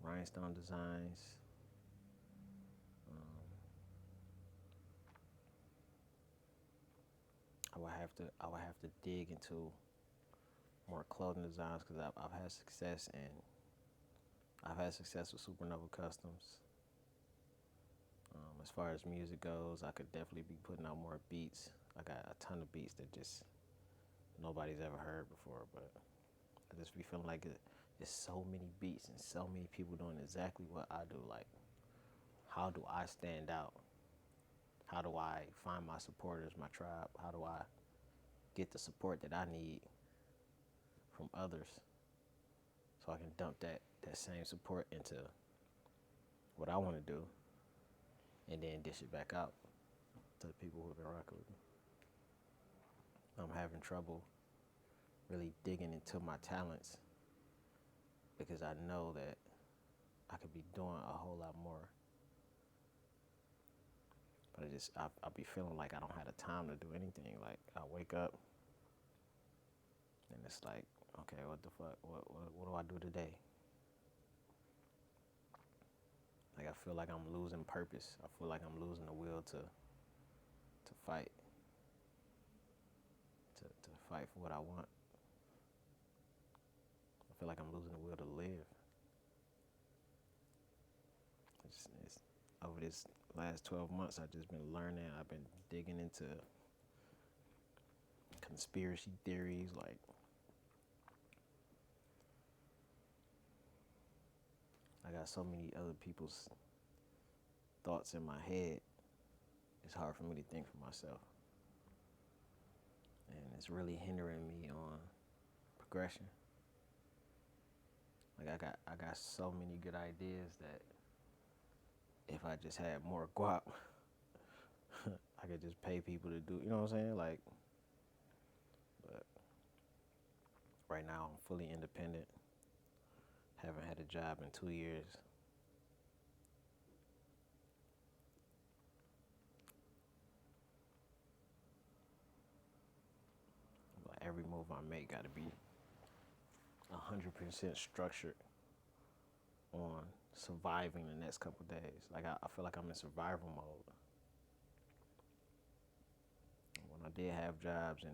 rhinestone designs. I would have to dig into more clothing designs because I've had success with Supernova Customs. As far as music goes, I could definitely be putting out more beats. I got a ton of beats that just nobody's ever heard before, but I just be feeling like it's so many beats and so many people doing exactly what I do. Like, how do I stand out? How do I find my supporters, my tribe? How do I get the support that I need from others so I can dump that same support into what I want to do and then dish it back out to the people who have been rocking with me. I'm having trouble really digging into my talents because I know that I could be doing a whole lot more. But I be feeling like I don't have the time to do anything. Like I wake up and it's like, okay, what the fuck? What do I do today? Like I feel like I'm losing purpose. I feel like I'm losing the will to fight. To fight for what I want. I feel like I'm losing the will to live. It's over this last 12 months, I've just been learning. I've been digging into conspiracy theories. Like, I got so many other people's thoughts in my head. It's hard for me to think for myself. And it's really hindering me on progression. Like I got so many good ideas that if I just had more guap, I could just pay people to do, you know what I'm saying? Like, but right now I'm fully independent. Haven't had a job in 2 years. Like every move I make got to be 100% structured on surviving the next couple days. Like I feel like I'm in survival mode. When I did have jobs and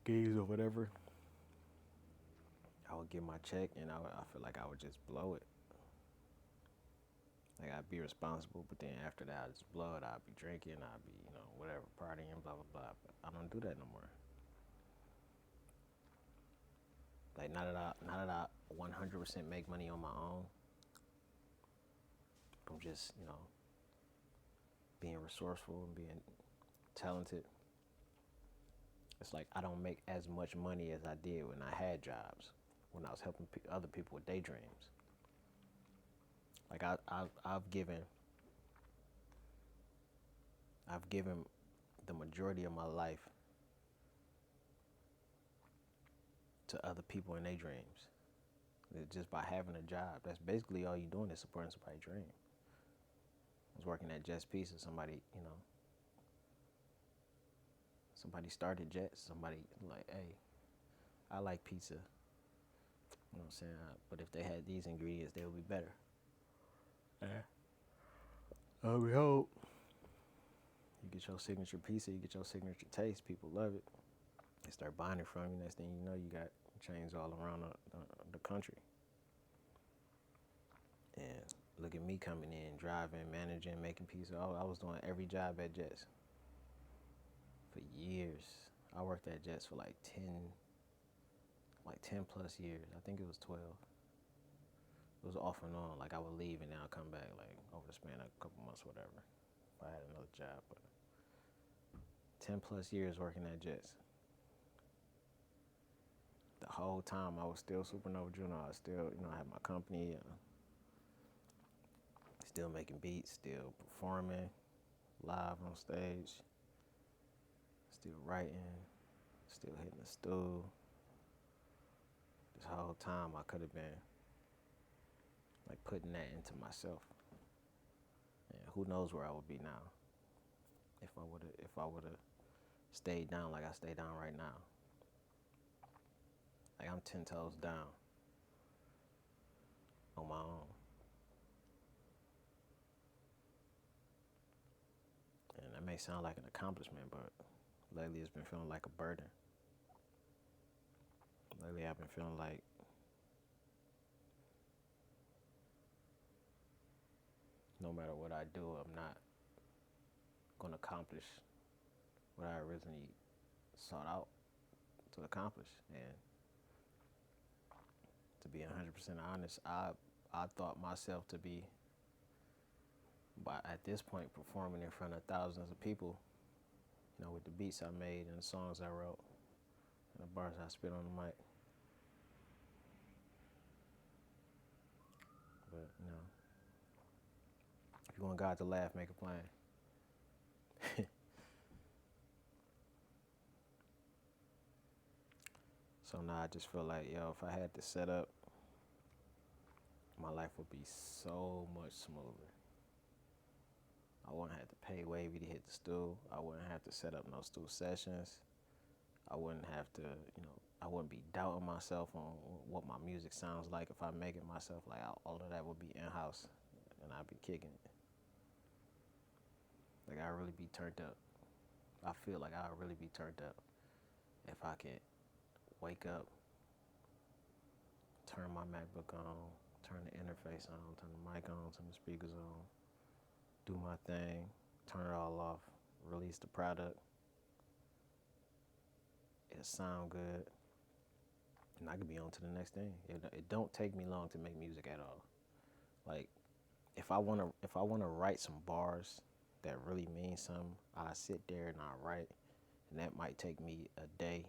gigs or whatever, I would get my check and I feel like I would just blow it. Like I'd be responsible, but then after that, I just blow it. I'd be drinking. I'd be, whatever, partying, blah blah blah. But I don't do that no more. Like now that I 100% make money on my own from just being resourceful and being talented. It's like I don't make as much money as I did when I had jobs, when I was helping other people with their dreams. Like I've given the majority of my life to other people in their dreams. Just by having a job, that's basically all you're doing is supporting somebody's dream. I was working at Jets Pizza. Somebody started Jets. Somebody like, hey, I like pizza. You know what I'm saying? But if they had these ingredients, they would be better. Yeah. We hope. You get your signature pizza, you get your signature taste. People love it. They start buying it from you. Next thing you know, you got chains all around the country. And look at me coming in, driving, managing, making pizza. I was doing every job at Jets for years. I worked at Jets for like 10 plus years. I think it was 12. It was off and on. Like I would leave and then I'd come back like over the span of a couple months, whatever. If I had another job, but 10 plus years working at Jets. The whole time I was still Supernova Juno. I was still, I had my company, still making beats, still performing live on stage, still writing, still hitting the stool. This whole time I could have been like putting that into myself. And who knows where I would be now if I would have stayed down like I stay down right now. Like I'm 10 toes down on my own. And that may sound like an accomplishment, but lately it's been feeling like a burden. Lately I've been feeling like no matter what I do, I'm not going to accomplish what I originally sought out to accomplish. And to be 100% honest, I thought myself to be, by at this point, performing in front of thousands of people, with the beats I made and the songs I wrote and the bars I spit on the mic. But, if you want God to laugh, make a plan. So now I just feel like, if I had to set up, my life would be so much smoother. I wouldn't have to pay Wavy to hit the stool. I wouldn't have to set up no stool sessions. I wouldn't have to, I wouldn't be doubting myself on what my music sounds like if I make it myself. Like all of that would be in-house and I'd be kicking it. Like I'd really be turned up. I feel like I'd really be turned up if I could wake up, turn my MacBook on, turn the interface on, turn the mic on, turn the speakers on, do my thing, turn it all off, release the product. It'll sound good, and I could be on to the next thing. It don't take me long to make music at all. Like if I wanna write some bars that really mean something, I sit there and I write, and that might take me a day,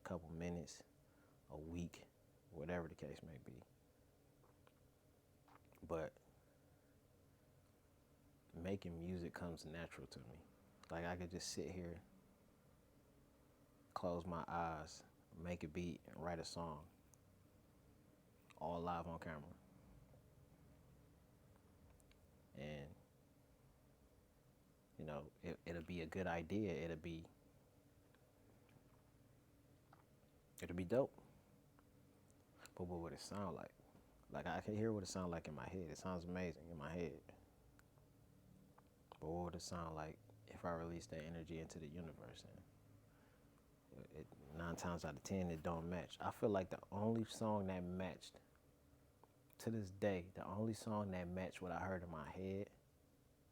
a couple minutes, a week, whatever the case may be. But making music comes natural to me. Like I could just sit here, close my eyes, make a beat, and write a song, all live on camera. And it'll be a good idea. It'll be dope. But what would it sound like? Like I can hear what it sounds like in my head. It sounds amazing in my head. But what would it sound like if I released that energy into the universe? And 9 times out of 10, it don't match. I feel like the only song that matched To this day, the only song that matched what I heard in my head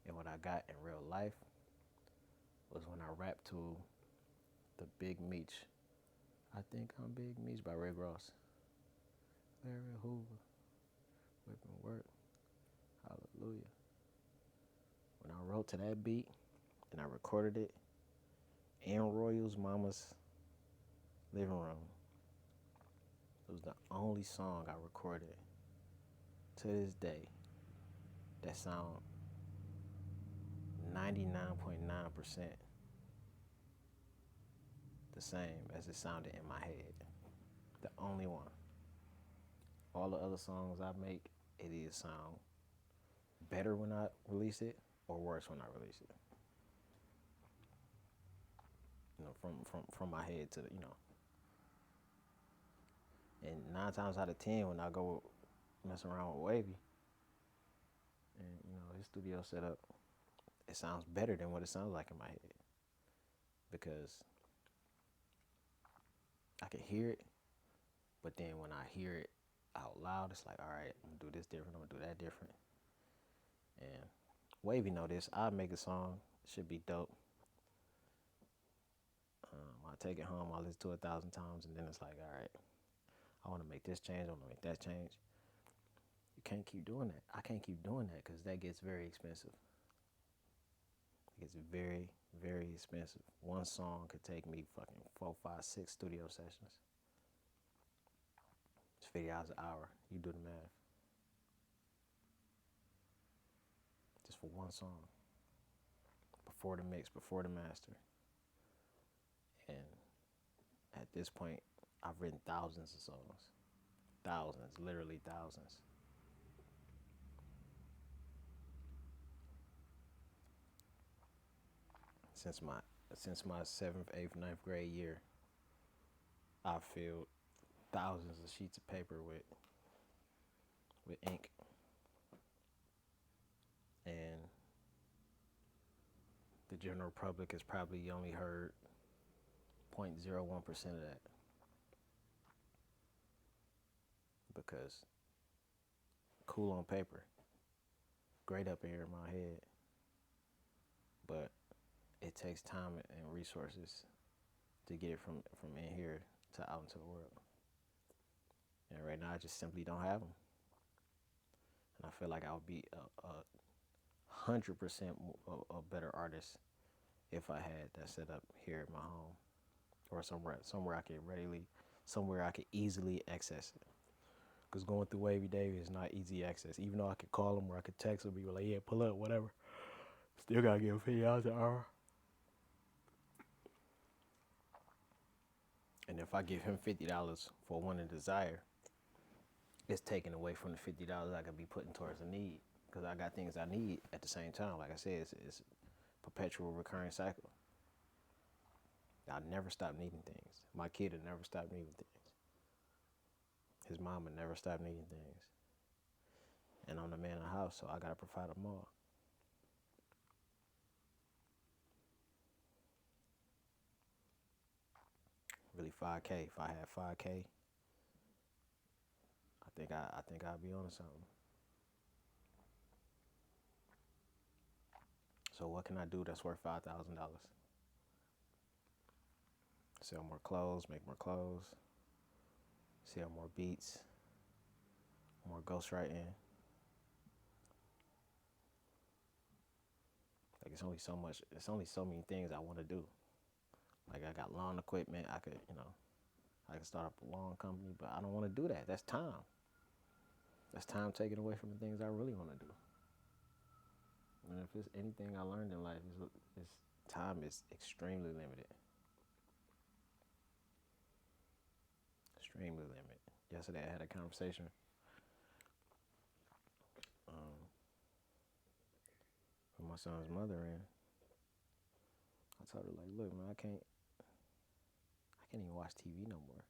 and what I got in real life was when I rapped to the Big Meech. I think I'm Big Meech by Rick Ross. Larry Hoover, whipping work, hallelujah. When I wrote to that beat and I recorded it in Royal's mama's living room, it was the only song I recorded to this day that sound 99.9% the same as it sounded in my head. The only one. All the other songs I make, it either sound better when I release it or worse when I release it. You know, from my head to the, you know. And 9 times out of 10, when I go mess around with Wavy, and you know his studio setup, it sounds better than what it sounds like in my head because I can hear it, but then when I hear it out loud, it's like, all right, I'm gonna do this different, I'm gonna do that different. And Wavy know this. I make a song, it should be dope. I take it home, I listen to it 1,000 times, and then it's like, all right, I want to make this change, I want to make that change. You can't keep doing that. I can't keep doing that because that gets very expensive. It gets very, very expensive. One song could take me fucking 4, 5, 6 studio sessions. It's $50 an hour. You do the math. Just for one song. Before the mix, before the master. And at this point, I've written thousands of songs. Thousands, literally thousands. Since my 7th, 8th, 9th grade year, I filled thousands of sheets of paper with ink. And the general public has probably only heard 0.01% of that. Because cool on paper, great up here in my head, but it takes time and resources to get it from in here to out into the world. And right now I just simply don't have them. And I feel like I would be 100% a better artist if I had that set up here at my home or somewhere I could somewhere I could easily access it. Because going through Wavy Davy is not easy access. Even though I could call them or I could text them, be like, yeah, pull up, whatever. Still gotta give $50 an hour. And if I give him $50 for one and desire, it's taken away from the $50 I could be putting towards a need. Because I got things I need at the same time. Like I said, it's a perpetual recurring cycle. I'll never stop needing things. My kid will never stop needing things. His mom will never stop needing things. And I'm the man of the house, so I gotta provide them all. Really 5K. If I had 5K, I think I'd be on something. So what can I do that's worth $5,000? Sell more clothes, make more clothes, sell more beats, more ghostwriting. Like it's only so many things I want to do. Like I got lawn equipment, I could start up a lawn company, but I don't want to do that. That's time. That's time taken away from the things I really want to do. And if it's anything I learned in life, is time is extremely limited. Extremely limited. Yesterday I had a conversation with my son's mother, and I told her, like, look, man, I can't even watch TV no more.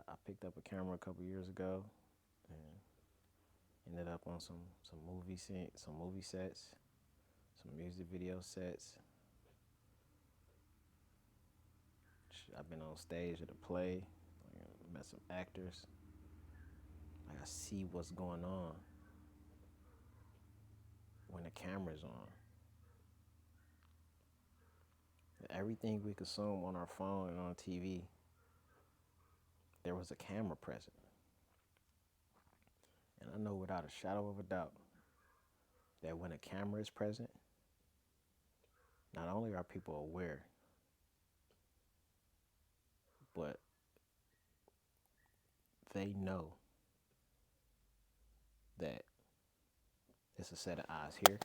I picked up a camera a couple years ago and ended up on some movie sets, some music video sets. I've been on stage at a play, met some actors. Like I see what's going on when the camera's on. Everything we consume on our phone and on TV, there was a camera present. And I know without a shadow of a doubt that when a camera is present, not only are people aware, but they know that it's a set of eyes here.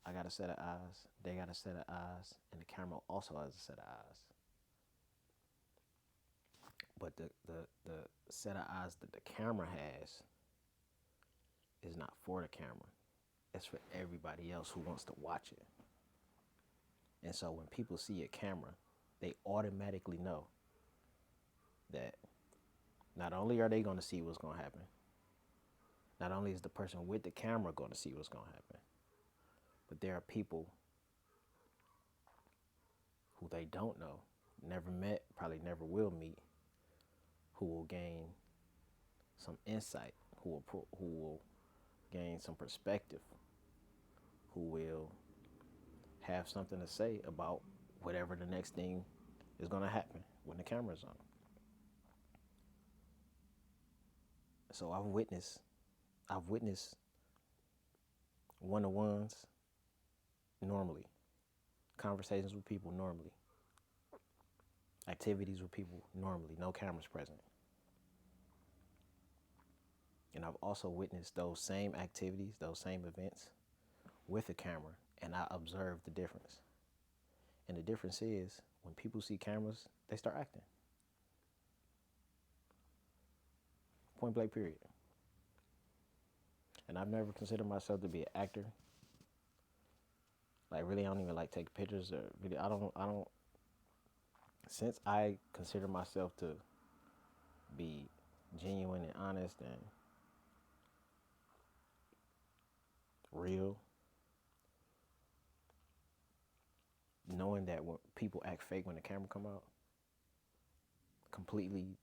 I got a set of eyes, they got a set of eyes, and the camera also has a set of eyes. But the set of eyes that the camera has is not for the camera. It's for everybody else who wants to watch it. And so when people see a camera, they automatically know that not only are they going to see what's going to happen, not only is the person with the camera going to see what's going to happen, but there are people who they don't know, never met, probably never will meet, who will gain some insight, who will gain some perspective, who will have something to say about whatever the next thing is going to happen when the camera's on. So I've witnessed one-on-ones normally, conversations with people normally, activities with people normally, no cameras present. And I've also witnessed those same activities, those same events with a camera, and I observed the difference. And the difference is when people see cameras, they start acting. Point blank, period. And I've never considered myself to be an actor. Like really, I don't even like take pictures or video. I don't. Since I consider myself to be genuine and honest and real, knowing that when people act fake when the camera come out, completely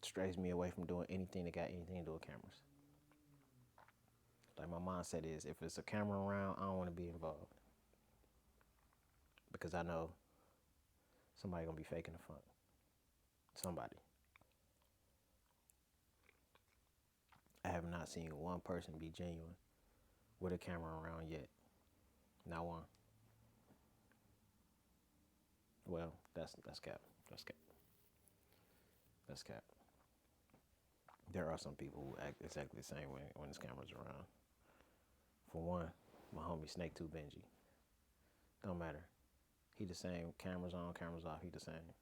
strays me away from doing anything that got anything to do with cameras. Like my mindset is, if it's a camera around, I don't want to be involved because I know somebody gonna be faking the front. Somebody. I have not seen one person be genuine with a camera around yet. Not one. Well, that's cap. That's cap. That's cap. There are some people who act exactly the same when this camera's around. For one, my homie Snake Tooth Benji. Don't matter. He the same. Cameras on, cameras off. He the same.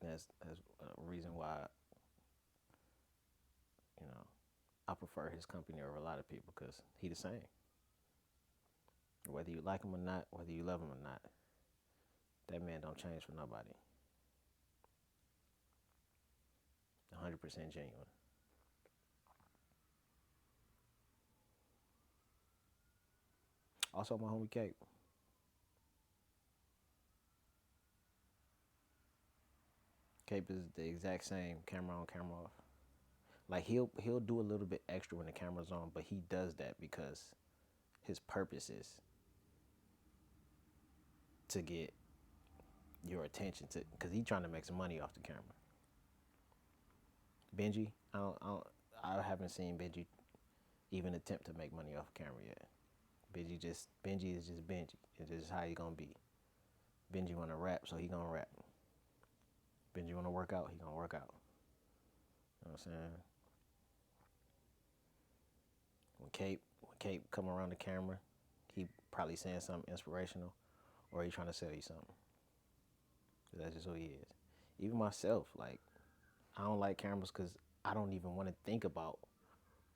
That's a reason why, you know, I prefer his company over a lot of people because he the same. Whether you like him or not, whether you love him or not, that man don't change for nobody. 100% genuine. Also, my homie Cape. Cape is the exact same, camera on, camera off. Like he'll do a little bit extra when the camera's on, but he does that because his purpose is to get your attention to, because he's trying to make some money off the camera. Benji, I haven't seen Benji even attempt to make money off camera yet. Benji is just Benji. It's just how he gonna be. Benji wanna rap, so he gonna rap. Benji wanna work out, he gonna work out. You know what I'm saying? When Cape come around the camera, he probably saying something inspirational, or he trying to sell you something. That's just who he is. Even myself, like, I don't like cameras because I don't even want to think about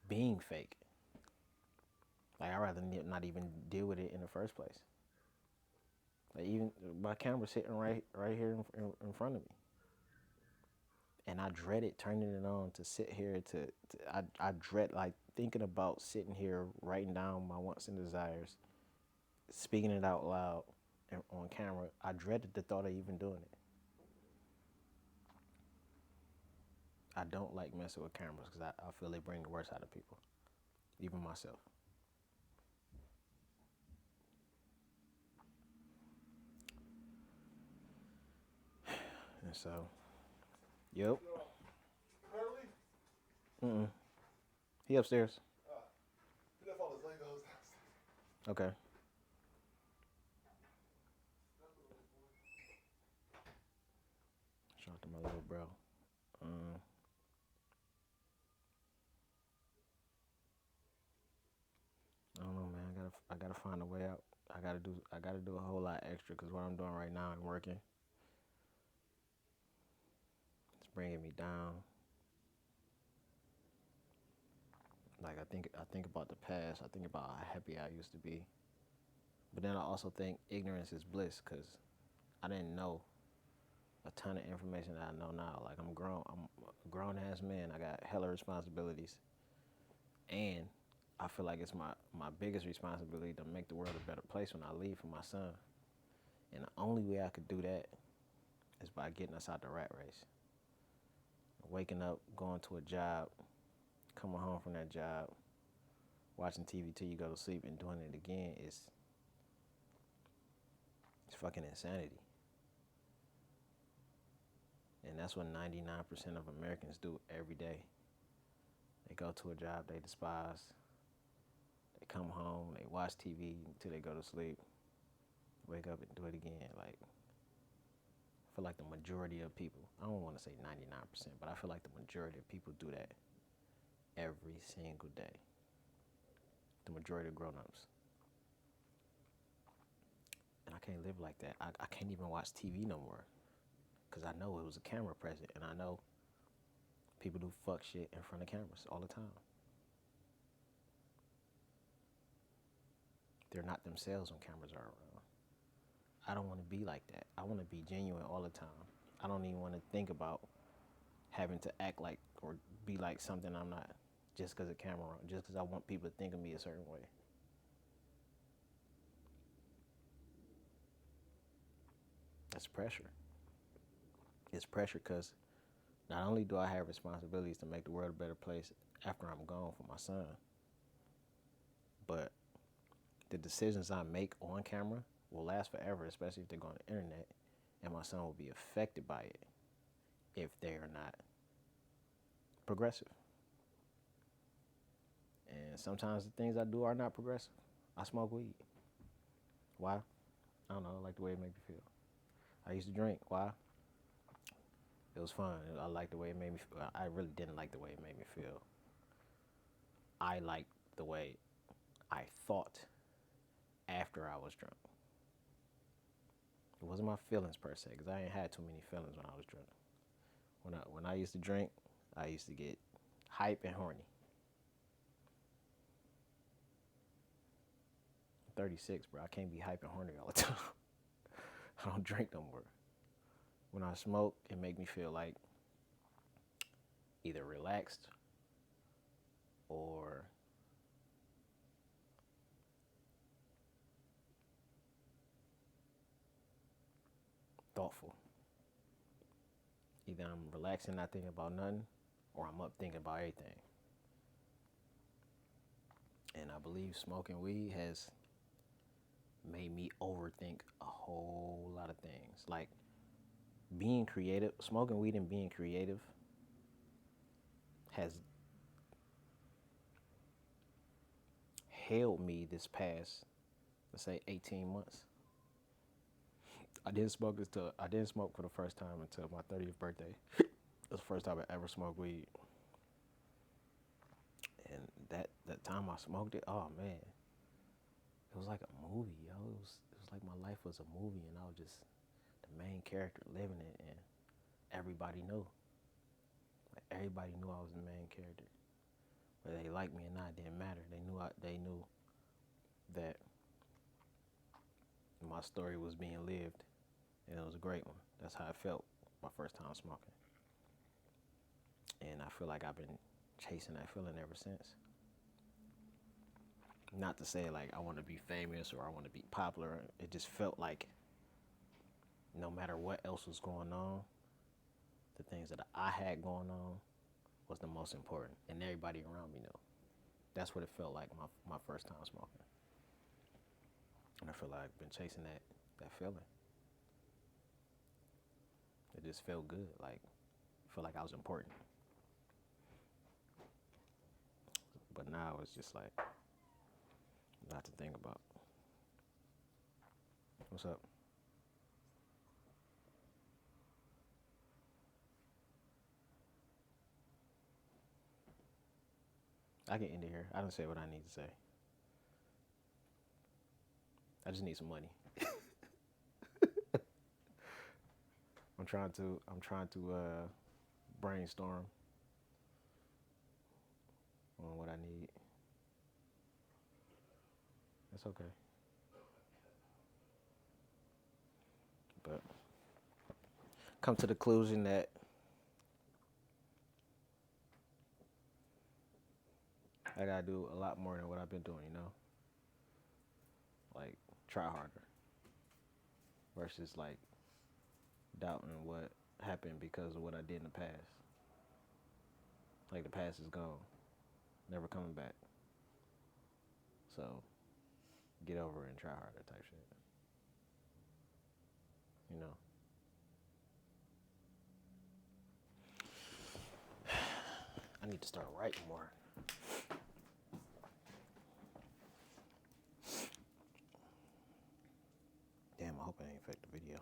being fake. Like, I'd rather not even deal with it in the first place. Like, even my camera sitting right here in front of me. And I dreaded turning it on to sit here I dread, like, thinking about sitting here, writing down my wants and desires, speaking it out loud and on camera. I dreaded the thought of even doing it. I don't like messing with cameras because I feel they bring the worst out of people, even myself. And so, yep. Mm-mm. He upstairs. Okay. Shout out to my little bro. Um, I don't know, man. I gotta find a way out. I gotta do a whole lot extra because what I'm doing right now, I'm working. It's bringing me down. Like I think about the past. I think about how happy I used to be. But then I also think ignorance is bliss because I didn't know a ton of information that I know now. Like I'm grown. I'm a grown ass man. I got hella responsibilities, and I feel like it's my biggest responsibility to make the world a better place when I leave for my son. And the only way I could do that is by getting us out the rat race. Waking up, going to a job, coming home from that job, watching TV till you go to sleep, and doing it again is it's fucking insanity. And that's what 99% of Americans do every day. They go to a job they despise. They come home, they watch TV until they go to sleep, wake up and do it again. Like, I feel like the majority of people, I don't want to say 99%, but I feel like the majority of people do that every single day. The majority of grown-ups. And I can't live like that. I can't even watch TV no more because I know it was a camera present, and I know people do fuck shit in front of cameras all the time. They're not themselves when cameras are around. I don't want to be like that. I want to be genuine all the time. I don't even want to think about having to act like or be like something I'm not just because of camera on, just because I want people to think of me a certain way. That's pressure. It's pressure because not only do I have responsibilities to make the world a better place after I'm gone for my son, but the decisions I make on camera will last forever, especially if they go on the internet, and my son will be affected by it if they are not progressive. And sometimes the things I do are not progressive. I smoke weed. Why? I don't know. I like the way it makes me feel. I used to drink. Why? It was fun. I liked the way it made me feel. I really didn't like the way it made me feel. I liked the way I thought after I was drunk. It wasn't my feelings per se, because I ain't had too many feelings when I was drunk. When I used to drink, I used to get hype and horny. I'm 36, bro. I can't be hype and horny all the time. I don't drink no more. When I smoke, it make me feel like either relaxed or thoughtful. Either I'm relaxing, not thinking about nothing, or I'm up thinking about everything. And I believe smoking weed has made me overthink a whole lot of things. Like being creative, smoking weed and being creative has held me this past, let's say, 18 months. I didn't smoke for the first time until my 30th birthday. It was the first time I ever smoked weed. And that time I smoked it, oh man, it was like a movie, yo. It was like my life was a movie, and I was just the main character living it, and everybody knew. Like everybody knew I was the main character. Whether they liked me or not, it didn't matter. They knew that my story was being lived, and it was a great one. That's how it felt my first time smoking, and I feel like I've been chasing that feeling ever since. Not to say like I want to be famous or I want to be popular. It just felt like no matter what else was going on, the things that I had going on, was the most important, and everybody around me knew. That's what it felt like my first time smoking, and I feel like I've been chasing that feeling. It just felt good, like I felt like I was important. But now it's just like not to think about. What's up? I can end it here. I don't say what I need to say. I just need some money. I'm trying to brainstorm on what I need. That's okay. But come to the conclusion that I gotta do a lot more than what I've been doing, you know? Like try harder versus like doubting what happened because of what I did in the past. Like the past is gone, never coming back. So get over it and try harder type shit. You know? I need to start writing more. Damn, I hope I didn't affect the video.